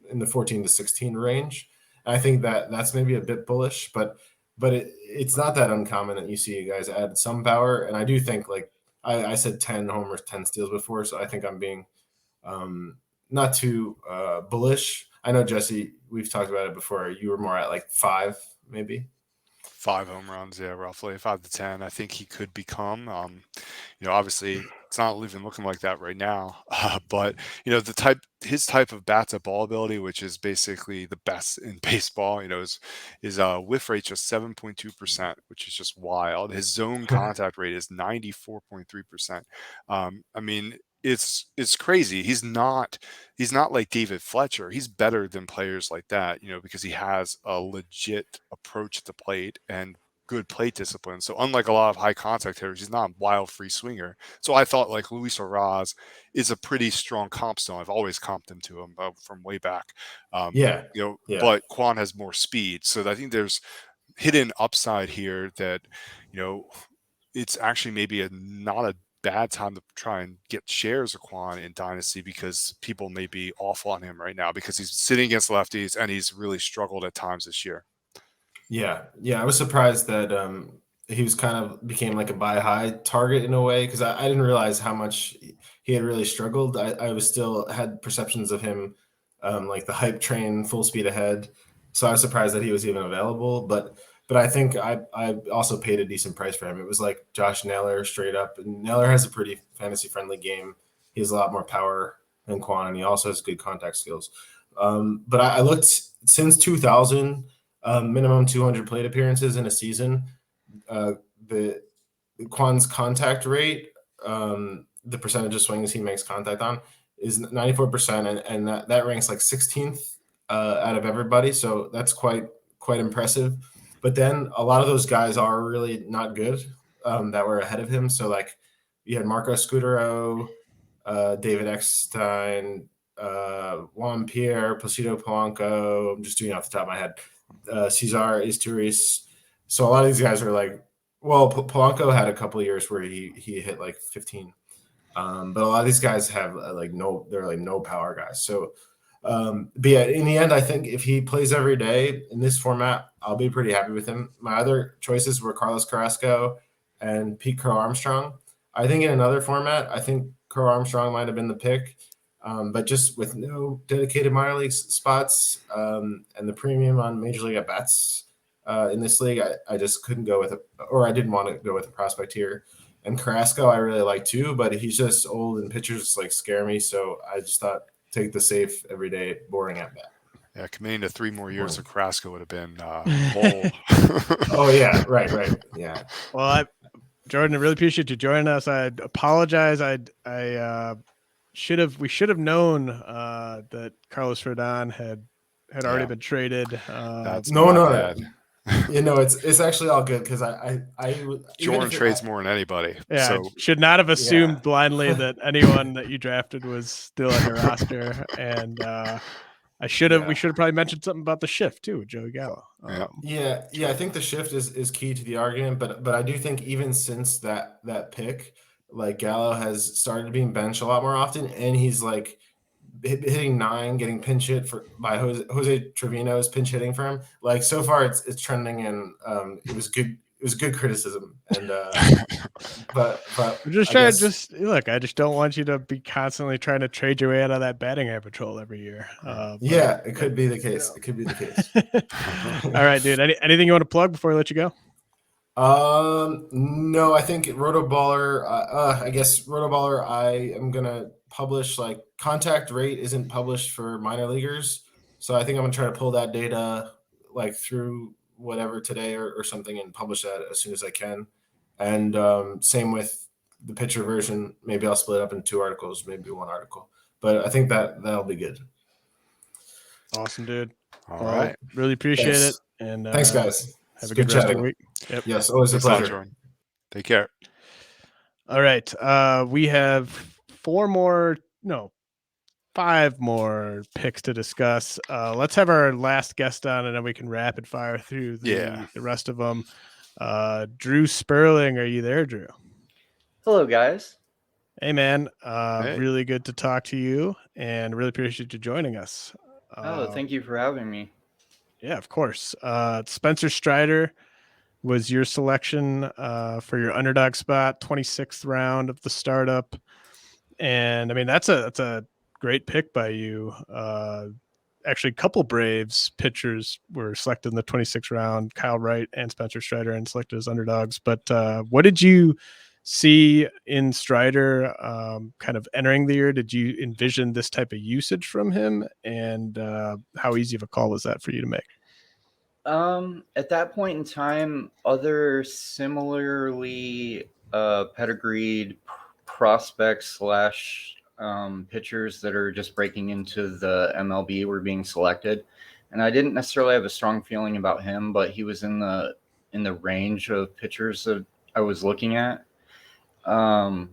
[SPEAKER 7] in the 14 to 16 range. And I think that's maybe a bit bullish, but it's not that uncommon that you see guys add some power. And I do think like I said 10 homers, 10 steals before, so I think I'm being not too bullish. I know, Jesse, we've talked about it before. You were more at like 5, maybe.
[SPEAKER 2] 5 home runs, yeah, roughly 5 to 10. I think he could become. Obviously it's not even looking like that right now. But his type of bats at ball ability, which is basically the best in baseball, is whiff rate just 7.2%, which is just wild. His zone contact rate is 94.3%. I mean, it's crazy. He's not like David Fletcher. He's better than players like that, because he has a legit approach at the plate and good plate discipline. So unlike a lot of high contact hitters, he's not a wild free swinger. So I thought like Luis Arraez is a pretty strong comp still. I've always comped him to him from way back.
[SPEAKER 7] Yeah.
[SPEAKER 2] But Kwan has more speed. So I think there's hidden upside here that, it's actually maybe not a bad time to try and get shares of Kwan in Dynasty, because people may be awful on him right now because he's sitting against lefties and he's really struggled at times this year.
[SPEAKER 7] Yeah. I was surprised that he was kind of became like a buy high target in a way, because I didn't realize how much he had really struggled. I was still had perceptions of him like the hype train, full speed ahead. So I was surprised that he was even available. But I think I also paid a decent price for him. It was like Josh Naylor straight up. And Naylor has a pretty fantasy friendly game. He has a lot more power than Kwan, and he also has good contact skills. But I looked since 2000. Minimum 200 plate appearances in a season. The Kwan's contact rate, the percentage of swings he makes contact on, is 94%, and that ranks like 16th out of everybody. So that's quite impressive. But then a lot of those guys are really not good that were ahead of him. So like you had Marco Scudero, David Eckstein, Juan Pierre, Placido Polanco. I'm just doing it off the top of my head. Cesar Esteury. So a lot of these guys are like, well, Polanco had a couple of years where he hit like 15. But a lot of these guys have they're like no power guys. So, but yeah, in the end, I think if he plays every day in this format, I'll be pretty happy with him. My other choices were Carlos Carrasco and Pete Crow Armstrong. I think in another format, I think Crow Armstrong might have been the pick. But just with no dedicated minor league spots and the premium on Major League at-bats in this league, I just couldn't go with I didn't want to go with a prospect here. And Carrasco I really like too, but he's just old and pitchers like scare me. So I just thought take the safe everyday boring at-bat.
[SPEAKER 2] Yeah, committing to 3 more years of Carrasco would have been bold.
[SPEAKER 7] Oh, yeah, right. Yeah.
[SPEAKER 1] Well, Jordan, I really appreciate you joining us. I apologize. We should have known that Carlos Rodon had already been traded.
[SPEAKER 2] That's
[SPEAKER 7] no. It's actually all good because I
[SPEAKER 2] Jordan trades more than anybody.
[SPEAKER 1] Yeah,
[SPEAKER 2] so.
[SPEAKER 1] Should not have assumed blindly that anyone that you drafted was still on your roster. And we should have probably mentioned something about the shift too, with Joey Gallo.
[SPEAKER 7] Yeah. I think the shift is key to the argument, but I do think even since that pick, like Gallo has started being benched a lot more often, and he's like hitting 9, getting pinch hit by Jose Trevino's pinch hitting for him. Like so far, it's trending, and it was good. It was good criticism, and but
[SPEAKER 1] I'm just trying look. I just don't want you to be constantly trying to trade your way out of that batting air patrol every year.
[SPEAKER 7] It could be the case. It could be the case.
[SPEAKER 1] All right, dude. Anything you want to plug before I let you go?
[SPEAKER 7] No, I think RotoBaller. I guess RotoBaller. I am gonna publish like contact rate isn't published for minor leaguers, so I think I'm gonna try to pull that data like through whatever today or something and publish that as soon as I can. And same with the pitcher version. Maybe I'll split it up in 2 articles, maybe 1 article. But I think that'll be good.
[SPEAKER 1] Awesome, dude.
[SPEAKER 2] All right.
[SPEAKER 1] Really appreciate it. And
[SPEAKER 7] thanks, guys.
[SPEAKER 1] Have a good rest of the week.
[SPEAKER 7] Yep. Yes, always a pleasure.
[SPEAKER 2] Jordan. Take care.
[SPEAKER 1] All right. We have 5 more picks to discuss. Let's have our last guest on, and then we can rapid fire through the rest of them. Drew Sperling, are you there, Drew?
[SPEAKER 8] Hello, guys.
[SPEAKER 1] Hey, man.
[SPEAKER 2] Hey.
[SPEAKER 1] Really good to talk to you, and really appreciate you joining us.
[SPEAKER 8] Thank you for having me.
[SPEAKER 1] Yeah, of course. Spencer Strider was your selection for your underdog spot, 26th round of the startup. And I mean, that's a great pick by you. actually a couple Braves pitchers were selected in the 26th round. Kyle Wright and Spencer Strider and selected as underdogs. But what did you see in Strider kind of entering the year? Did you envision this type of usage from him? And how easy of a call was that for you to make?
[SPEAKER 8] At that point in time, other similarly pedigreed prospects / pitchers that are just breaking into the MLB were being selected, and I didn't necessarily have a strong feeling about him, but he was in the range of pitchers that I was looking at. I'm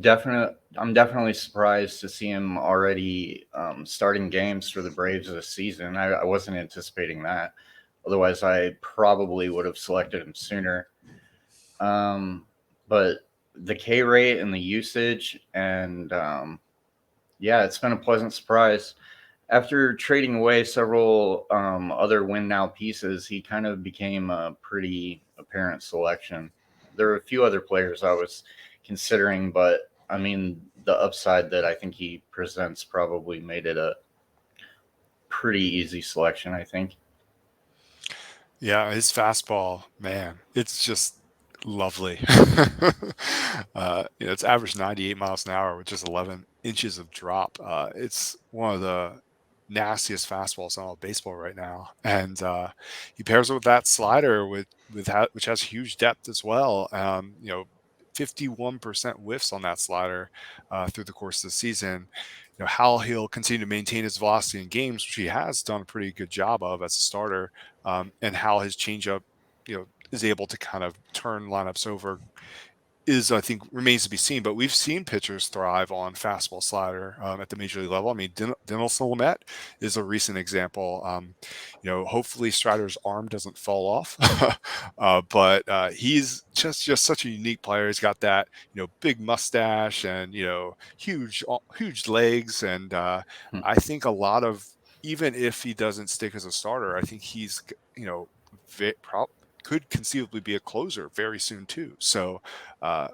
[SPEAKER 8] definitely surprised to see him already starting games for the Braves this season. I wasn't anticipating that. Otherwise, I probably would have selected him sooner. But the K rate and the usage, and it's been a pleasant surprise. After trading away several other win now pieces, he kind of became a pretty apparent selection. There were a few other players I was considering, but I mean, the upside that I think he presents probably made it a pretty easy selection, I think.
[SPEAKER 2] Yeah, his fastball, man, it's just lovely. It's average 98 miles an hour with just 11 inches of drop. It's one of the nastiest fastballs in all of baseball right now, and he pairs it with that slider which has huge depth as well. 51% whiffs on that slider through the course of the season. How he'll continue to maintain his velocity in games, which he has done a pretty good job of as a starter, and how his changeup, is able to kind of turn lineups over I think remains to be seen. But we've seen pitchers thrive on fastball slider at the major league level. I mean, Dinelson Lamet is a recent example. Hopefully Strider's arm doesn't fall off, but he's just such a unique player. He's got that big mustache and huge legs, and I think a lot of, even if he doesn't stick as a starter, I think he's could conceivably be a closer very soon too. So I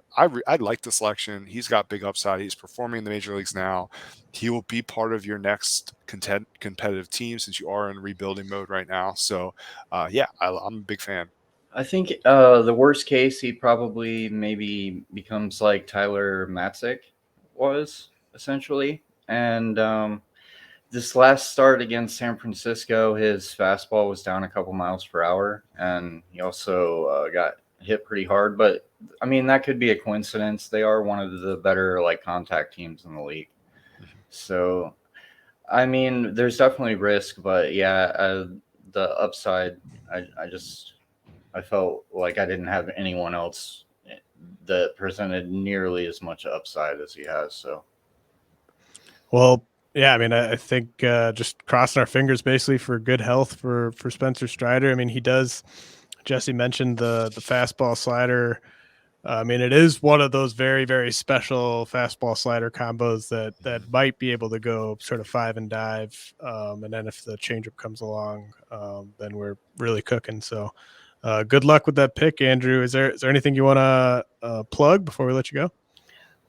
[SPEAKER 2] like the selection. He's got big upside. He's performing in the major leagues now. He will be part of your next competitive team since you are in rebuilding mode right now. So I'm a big fan.
[SPEAKER 8] I think the worst case, he probably maybe becomes like Tyler Matzik was essentially. And this last start against San Francisco, his fastball was down a couple miles per hour, and he also got hit pretty hard. But I mean, that could be a coincidence. They are one of the better contact teams in the league. So, I mean, there's definitely risk, but the upside, I felt like I didn't have anyone else that presented nearly as much upside as he has. So,
[SPEAKER 1] well, yeah, I mean, I think just crossing our fingers basically for good health for Spencer Strider. I mean, he does. Jesse mentioned the fastball slider. I mean, it is one of those very, very special fastball slider combos that might be able to go sort of 5 and dive. And then if the changeup comes along, then we're really cooking. So good luck with that pick, Andrew. Is there anything you want to plug before we let you go?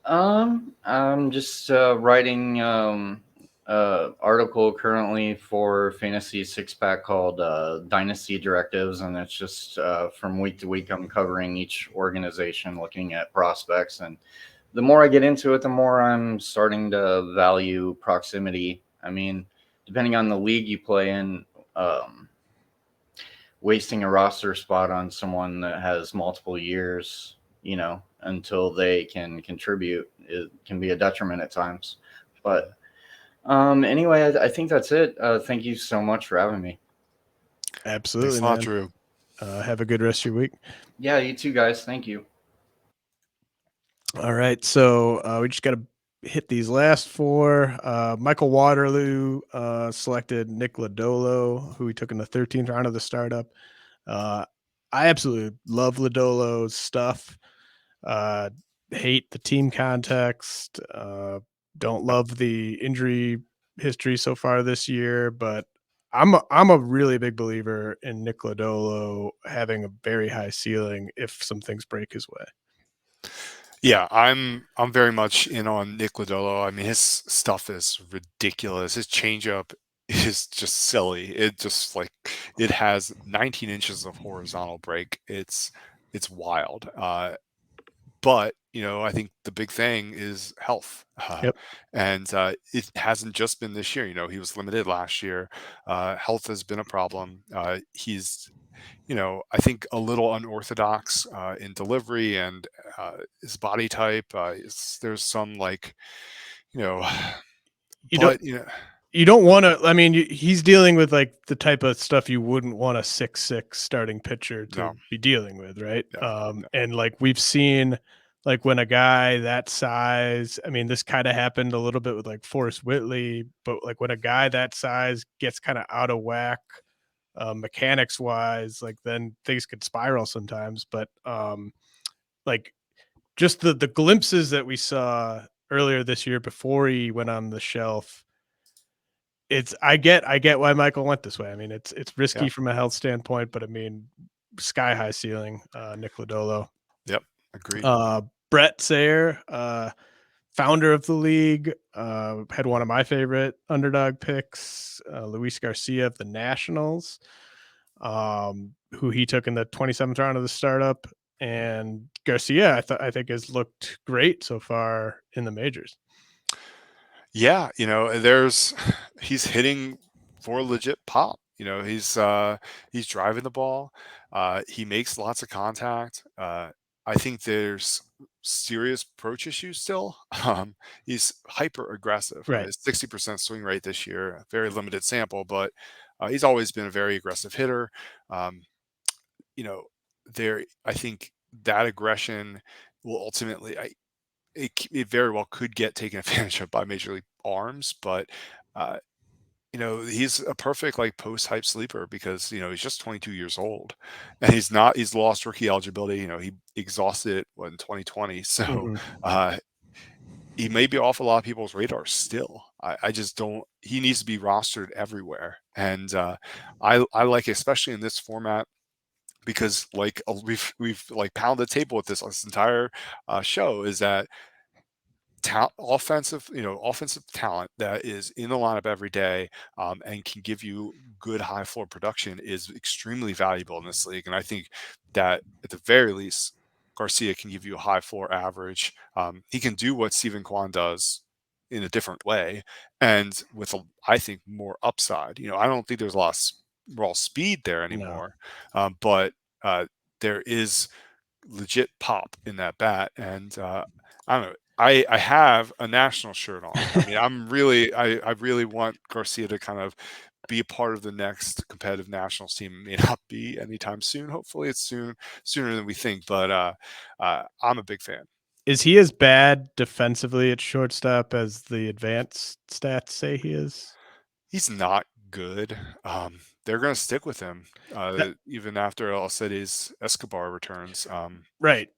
[SPEAKER 8] I'm just writing article currently for Fantasy Six Pack called Dynasty Directives, and it's just from week to week I'm covering each organization, looking at prospects, and the more I get into it, the more I'm starting to value proximity. I mean, depending on the league you play in, wasting a roster spot on someone that has multiple years, until they can contribute, it can be a detriment at times. But anyway, I think that's it. Thank you so much for having me.
[SPEAKER 1] Absolutely,
[SPEAKER 2] Thanks a lot,
[SPEAKER 1] man.
[SPEAKER 2] Drew.
[SPEAKER 1] Have a good rest of your week.
[SPEAKER 8] Yeah, you too, guys. Thank you.
[SPEAKER 1] All right, so we just got to hit these last four. Michael Waterloo selected Nick Lodolo, who he took in the 13th round of the startup. I absolutely love Lodolo's stuff. Hate the team context. Don't love the injury history so far this year, but I'm a really big believer in Nick Lodolo having a very high ceiling if some things break his way.
[SPEAKER 2] Yeah, I'm very much in on Nick Lodolo. I mean, his stuff is ridiculous. His changeup is just silly. It just like it has 19 inches of horizontal break. It's wild. But I think the big thing is health,
[SPEAKER 1] Yep.
[SPEAKER 2] and it hasn't just been this year. He was limited last year. Health has been a problem. He's I think a little unorthodox in delivery and his body type. There's some like, you know,
[SPEAKER 1] You don't
[SPEAKER 2] but
[SPEAKER 1] you don't want to. I mean, he's dealing with like the type of stuff you wouldn't want a 6'6" starting pitcher to
[SPEAKER 2] no,
[SPEAKER 1] be dealing with, right?
[SPEAKER 2] no.
[SPEAKER 1] And like we've seen, like when a guy that size, I mean, this kind of happened a little bit with like Forrest Whitley, but like when a guy that size gets kind of out of whack, mechanics wise, like then things could spiral sometimes. But like just the glimpses that we saw earlier this year before he went on the shelf, I get why Michael went this way. I mean, it's risky
[SPEAKER 2] Yeah.
[SPEAKER 1] from a health standpoint, but I mean, sky high ceiling. Nick Lodolo.
[SPEAKER 2] Yep, agreed.
[SPEAKER 1] Brett Sayre, founder of the league, had one of my favorite underdog picks, Luis Garcia of the Nationals, who he took in the 27th round of the startup. And Garcia, I think has looked great so far in the majors.
[SPEAKER 2] Yeah, he's hitting for legit pop. He's driving the ball. He makes lots of contact. I think there's serious approach issues still. He's hyper aggressive.
[SPEAKER 1] Right.
[SPEAKER 2] 60% swing rate this year, a very limited sample, but he's always been a very aggressive hitter. I think that aggression will ultimately, it very well could get taken advantage of by Major League arms, but he's a perfect like post hype sleeper because he's just 22 years old and he's lost rookie eligibility. He exhausted it in 2020, so he may be off a lot of people's radars still. I just don't. He needs to be rostered everywhere, and I like, especially in this format, because like we've like pounded the table with this entire show, is that offensive talent that is in the lineup every day and can give you good high floor production is extremely valuable in this league. And I think that at the very least, Garcia can give you a high floor average. He can do what Steven Kwan does in a different way and with I think more upside. I don't think there's a lot of raw speed there anymore, but there is legit pop in that bat. And I don't know. I have a national shirt on. I mean, I really want Garcia to kind of be a part of the next competitive nationals team. It may not be anytime soon. Hopefully it's sooner than we think, but I'm a big fan.
[SPEAKER 1] Is he as bad defensively at shortstop as the advanced stats say he is?
[SPEAKER 2] He's not good. They're going to stick with him even after Alcides Escobar returns.
[SPEAKER 1] Right.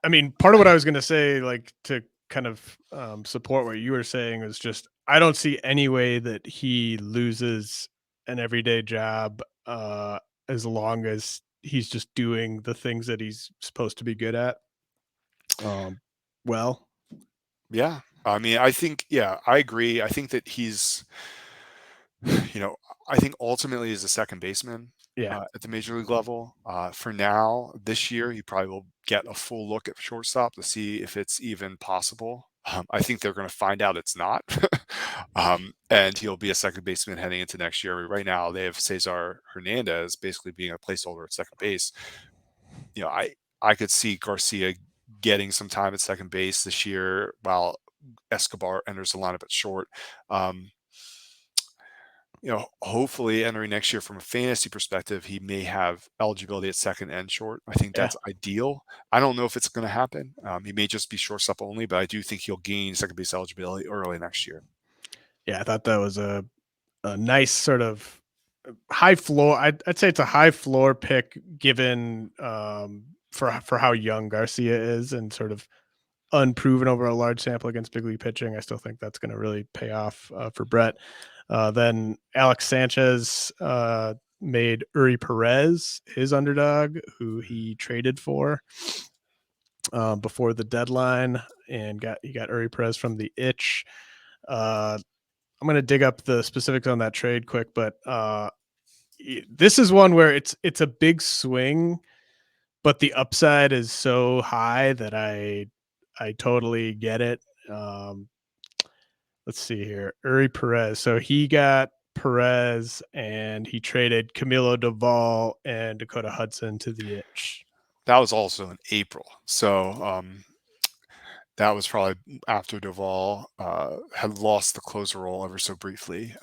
[SPEAKER 1] I mean, part of what I was going to say, like to kind of support what you were saying, is just I don't see any way that he loses an everyday job as long as he's just doing the things that he's supposed to be good at. Well,
[SPEAKER 2] yeah. I mean, I think, I agree. I think that he's, I think ultimately he's a second baseman. At the major league level. For now, this year, he probably will get a full look at shortstop to see if it's even possible. I think they're going to find out it's not. And he'll be a second baseman heading into next year. Right now, they have Cesar Hernandez basically being a placeholder at second base. I could see Garcia getting some time at second base this year while Escobar enters the lineup at short. Hopefully entering next year from a fantasy perspective, he may have eligibility at second and short. I think that's ideal. I don't know if it's going to happen. He may just be shortstop only, but I do think he'll gain second base eligibility early next year.
[SPEAKER 1] Yeah, I thought that was a nice sort of high floor. I'd say it's a high floor pick given for how young Garcia is and sort of unproven over a large sample against big league pitching. I still think that's going to really pay off for Brett. Then Alex Sanchez made Yuri Perez his underdog, who he traded for. before the deadline, and you got Yuri Perez from the itch. I'm going to dig up the specifics on that trade quick, but this is one where it's a big swing, but the upside is so high that I totally get it. Let's see here. Yuri Perez. So he got Perez and he traded Camilo Doval and Dakota Hudson to the itch.
[SPEAKER 2] That was also in April. So that was probably after Doval had lost the closer role ever so briefly.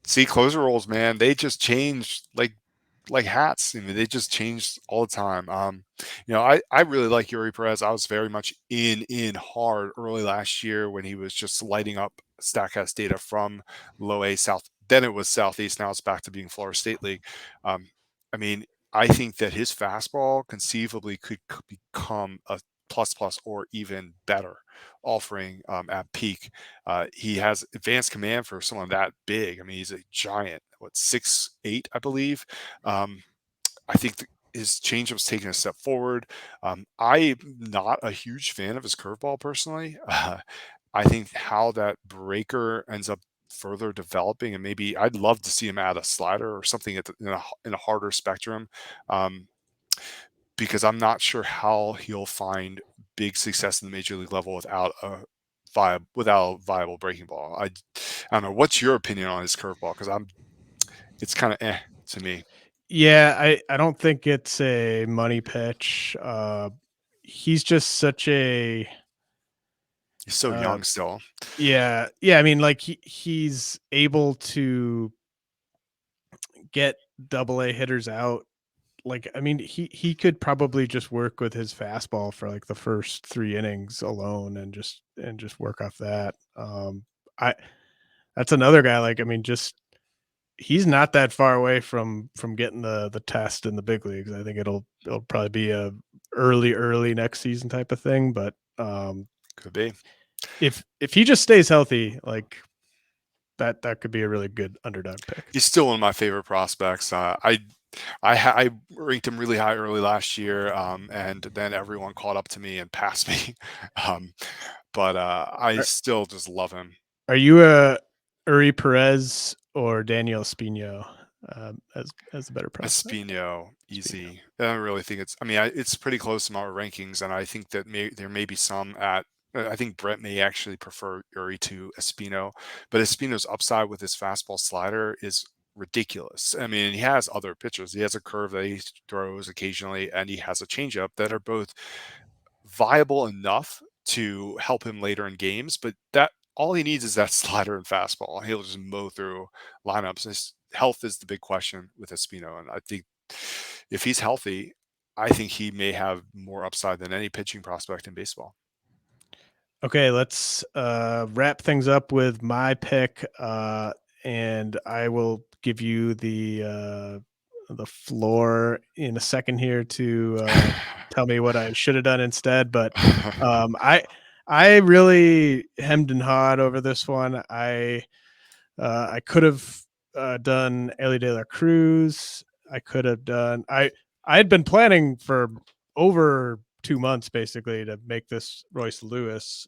[SPEAKER 2] See, closer roles, man, they just changed like hats. I mean, they just changed all the time. I really like Yuri Perez. I was very much in hard early last year when he was just lighting up StatCast data from low A South. Then it was Southeast. Now it's back to being Florida State League. I mean, I think that his fastball conceivably could become a plus or even better offering at peak. He has advanced command for someone that big. I mean, he's a giant, 6'8", I believe. I think his changeup's taken a step forward. I'm not a huge fan of his curveball personally. I think how that breaker ends up further developing, and maybe I'd love to see him add a slider or something in a harder spectrum. Because I'm not sure how he'll find big success in the major league level without a viable breaking ball. I don't know. What's your opinion on his curveball? Because it's kind of to me.
[SPEAKER 1] Yeah, I don't think it's a money pitch. He's just such a.
[SPEAKER 2] He's so young still.
[SPEAKER 1] Yeah. I mean, like he's able to get AA hitters out. Like, I mean, he could probably just work with his fastball for like the first 3 innings alone and just work off that. That's another guy. Like, I mean, just he's not that far away from getting the test in the big leagues. I think it'll probably be a early next season type of thing. But
[SPEAKER 2] could be
[SPEAKER 1] if he just stays healthy, like that could be a really good underdog pick.
[SPEAKER 2] He's still one of my favorite prospects. I ranked him really high early last year, and then everyone caught up to me and passed me. But I still just love him.
[SPEAKER 1] Are you a Yuri Perez or Daniel Espino as the better prospect?
[SPEAKER 2] Espino, easy. I don't really think it's pretty close to my rankings, and I think that there may be some at. I think Brett may actually prefer Yuri to Espino, but Espino's upside with his fastball slider is ridiculous. I mean, he has other pitches. He has a curve that he throws occasionally, and he has a changeup that are both viable enough to help him later in games, but that all he needs is that slider and fastball. He'll just mow through lineups. His health is the big question with Espino, and I think if he's healthy, I think he may have more upside than any pitching prospect in baseball.
[SPEAKER 1] Okay, let's wrap things up with my pick, and I will give you the floor in a second here to tell me what I should have done instead. But I really hemmed and hawed over this one. I could have done Ellie De La Cruz. I could have done. I had been planning for over 2 months basically to make this Royce Lewis,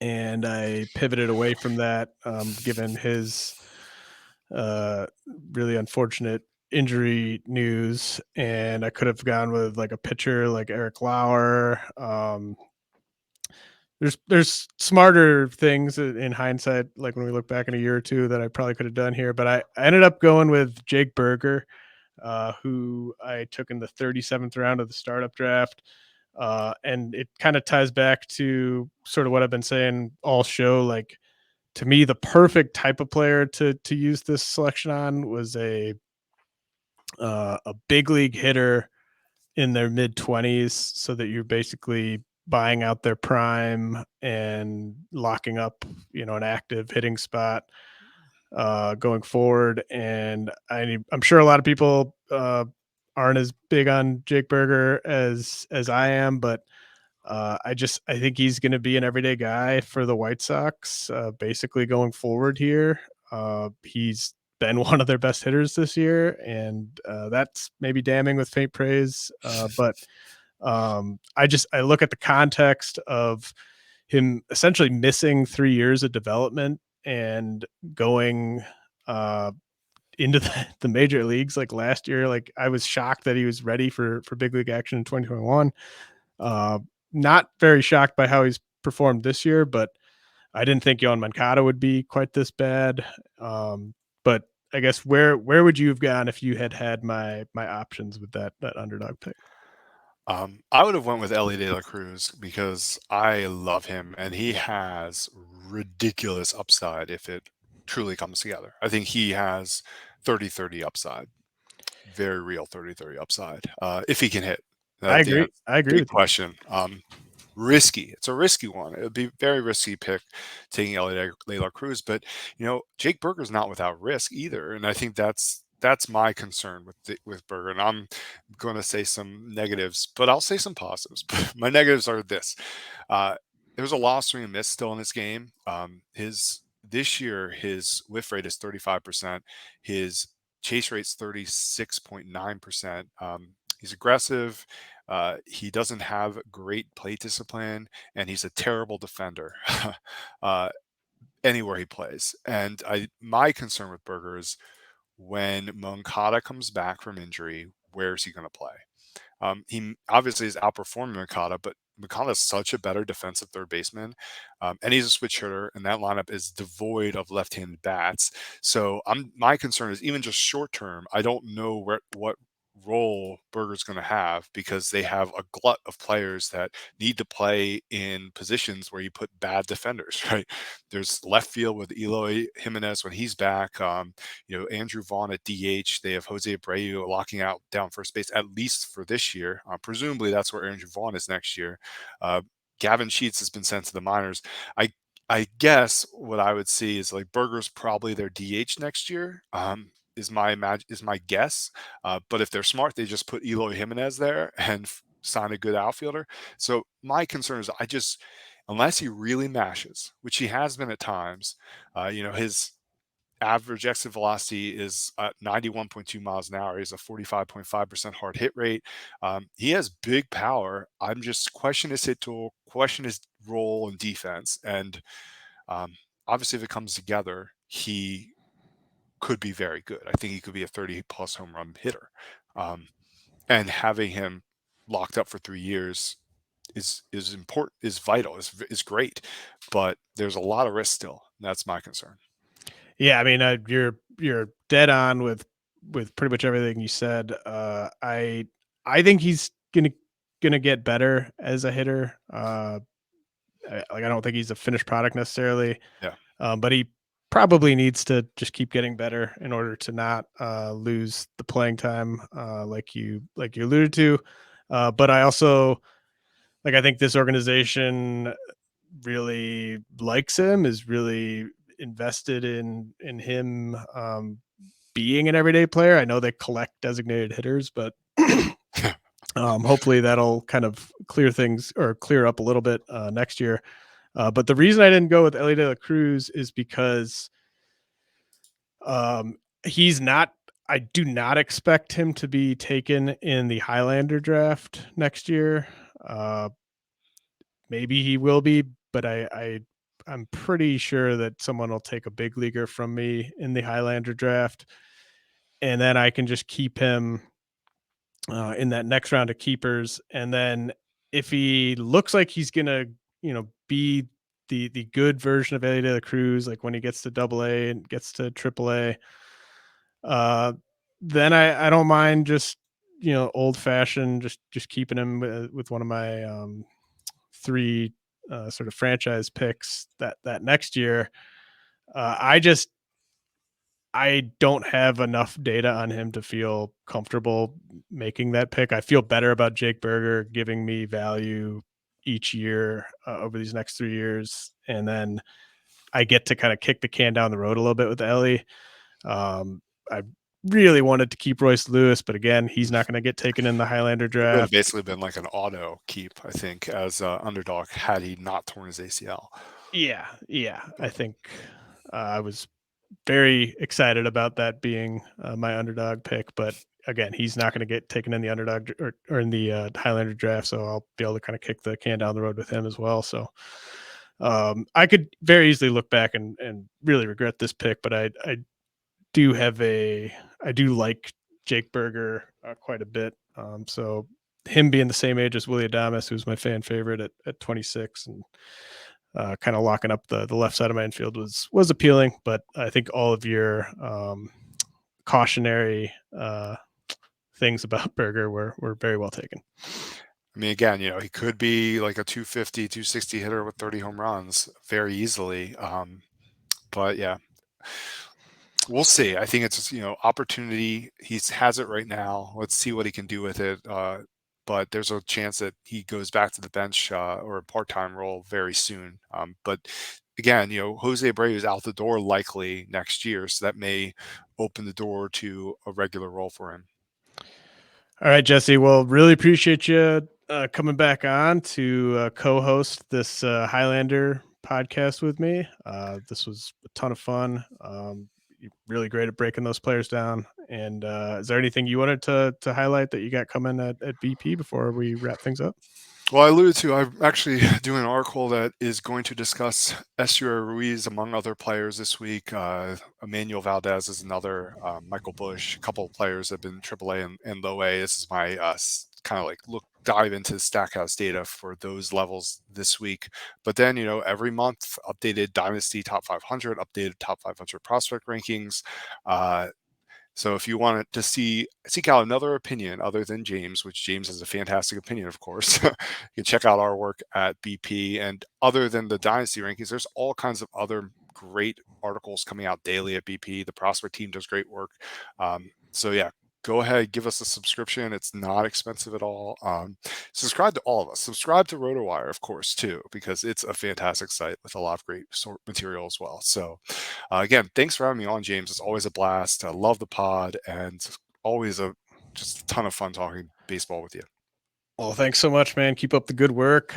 [SPEAKER 1] and I pivoted away from that given his really unfortunate injury news, and I could have gone with like a pitcher like Eric Lawler. There's smarter things in hindsight, like when we look back in a year or two, that I probably could have done here, but I ended up going with Jake Berger, who I took in the 37th round of the startup draft. And it kind of ties back to sort of what I've been saying all show. Like, to me, the perfect type of player to use this selection on was a big league hitter in their mid-20s, so that you're basically buying out their prime and locking up, an active hitting spot going forward. And I'm sure a lot of people aren't as big on Jake Berger as I am, but I think he's going to be an everyday guy for the White Sox, basically going forward here. He's been one of their best hitters this year, and that's maybe damning with faint praise. But I look at the context of him essentially missing 3 years of development and going into the major leagues like last year. Like, I was shocked that he was ready for big league action in 2021. Not very shocked by how he's performed this year, but I didn't think Yohan Moncada would be quite this bad. But I guess where would you have gone if you had my options with that underdog pick?
[SPEAKER 2] I would have went with Ellie De La Cruz because I love him and he has ridiculous upside if it truly comes together. I think he has 30-30 upside, very real 30-30 upside if he can hit.
[SPEAKER 1] I agree. I agree
[SPEAKER 2] big
[SPEAKER 1] with you.
[SPEAKER 2] question. Risky. It's a risky one. It would be very risky pick taking Ellie De La Cruz, but Jake Berger's not without risk either, and I think that's my concern with Berger. And I'm going to say some negatives, but I'll say some positives. My negatives are this: there's a lot of swing and miss still in his game. This year his whiff rate is 35%. His chase rate's 36.9%. He's aggressive. He doesn't have great plate discipline, and he's a terrible defender anywhere he plays. And my concern with Berger is when Moncada comes back from injury, where is he going to play? He obviously is outperforming Moncada, but Moncada is such a better defensive third baseman, and he's a switch hitter, and that lineup is devoid of left-handed bats. So my concern is even just short term, I don't know what role Berger's going to have because they have a glut of players that need to play in positions where you put bad defenders, right? There's left field with Eloy Jimenez when he's back. Andrew Vaughn at DH. They have Jose Abreu locking out down first base, at least for this year. Presumably that's where Andrew Vaughn is next year. Gavin Sheets has been sent to the minors. I guess what I would see is like Berger's probably their DH next year. Is my guess. But if they're smart, they just put Eloy Jimenez there and sign a good outfielder. So my concern is unless he really mashes, which he has been at times, his average exit velocity is 91.2 miles an hour. He has a 45.5% hard hit rate. He has big power. I'm just question his hit tool, question his role in defense. And obviously if it comes together, he could be very good. I think he could be a 30-plus home run hitter. And having him locked up for 3 years is important, is vital, is great. But there's a lot of risk still. That's my concern.
[SPEAKER 1] Yeah, I mean, you're dead on with pretty much everything you said. I think he's gonna get better as a hitter. I don't think he's a finished product necessarily.
[SPEAKER 2] Yeah.
[SPEAKER 1] But he probably needs to just keep getting better in order to not lose the playing time, like you alluded to. But I also I think this organization really likes him, is really invested in him being an everyday player. I know they collect designated hitters, but hopefully that'll kind of clear up a little bit next year. But the reason I didn't go with Ellie De La Cruz is because I do not expect him to be taken in the Highlander draft next year. Maybe he will be, but I'm pretty sure that someone will take a big leaguer from me in the Highlander draft, and then I can just keep him in that next round of keepers. And then if he looks like he's gonna, be the good version of Ellie De La Cruz, like when he gets to AA and gets to AAA, then I don't mind just old fashioned just keeping him with one of my 3 sort of franchise picks that next year. I don't have enough data on him to feel comfortable making that pick. I feel better about Jake Berger giving me value each year over these next 3 years. And then I get to kind of kick the can down the road a little bit with Ellie. I really wanted to keep Royce Lewis, but again, he's not going to get taken in the Highlander
[SPEAKER 2] It would have
[SPEAKER 1] draft.
[SPEAKER 2] basically been like an auto keep, I think, as underdog had he not torn his ACL.
[SPEAKER 1] Yeah. I think I was very excited about that being my underdog pick. But again, he's not going to get taken in the underdog or in the Highlander draft, so I'll be able to kind of kick the can down the road with him as well. So I could very easily look back and really regret this pick, but I do like Jake Berger quite a bit. So him being the same age as Willie Adames, who's my fan favorite at 26, and kind of locking up the left side of my infield was appealing. But I think all of your cautionary things about Berger were very well taken.
[SPEAKER 2] I mean, again, he could be like a 250, 260 hitter with 30 home runs very easily. But yeah, we'll see. I think it's just, opportunity. He has it right now. Let's see what he can do with it. But there's a chance that he goes back to the bench or a part-time role very soon. But again, Jose Abreu is out the door likely next year, so that may open the door to a regular role for him.
[SPEAKER 1] All right, Jesse. Well, really appreciate you coming back on to co-host this Highlander podcast with me. This was a ton of fun. You're really great at breaking those players down. And is there anything you wanted to highlight that you got coming at BP before we wrap things up?
[SPEAKER 2] Well, I alluded to, I'm actually doing an article that is going to discuss Esteury Ruiz among other players this week. Emmanuel Valdez is another, Michael Bush, a couple of players have been AAA and low A. This is my kind of like dive into Stackhouse data for those levels this week. But then, every month, updated Dynasty Top 500, updated Top 500 prospect rankings. So if you wanted to seek out another opinion other than James, which James has a fantastic opinion, of course, you can check out our work at BP. And other than the Dynasty rankings, there's all kinds of other great articles coming out daily at BP. The prospect team does great work. So yeah, go ahead, give us a subscription. It's not expensive at all. Subscribe to all of us. Subscribe to RotoWire, of course, too, because it's a fantastic site with a lot of great material as well. So again, thanks for having me on, James. It's always a blast. I love the pod, and always just a ton of fun talking baseball with you.
[SPEAKER 1] Well, thanks so much, man. Keep up the good work.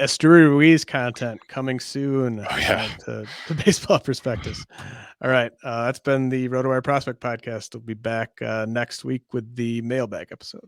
[SPEAKER 1] Esteury Ruiz content coming soon to Baseball Prospectus. All right. That's been the RotoWire Prospect Podcast. We'll be back next week with the mailbag episode.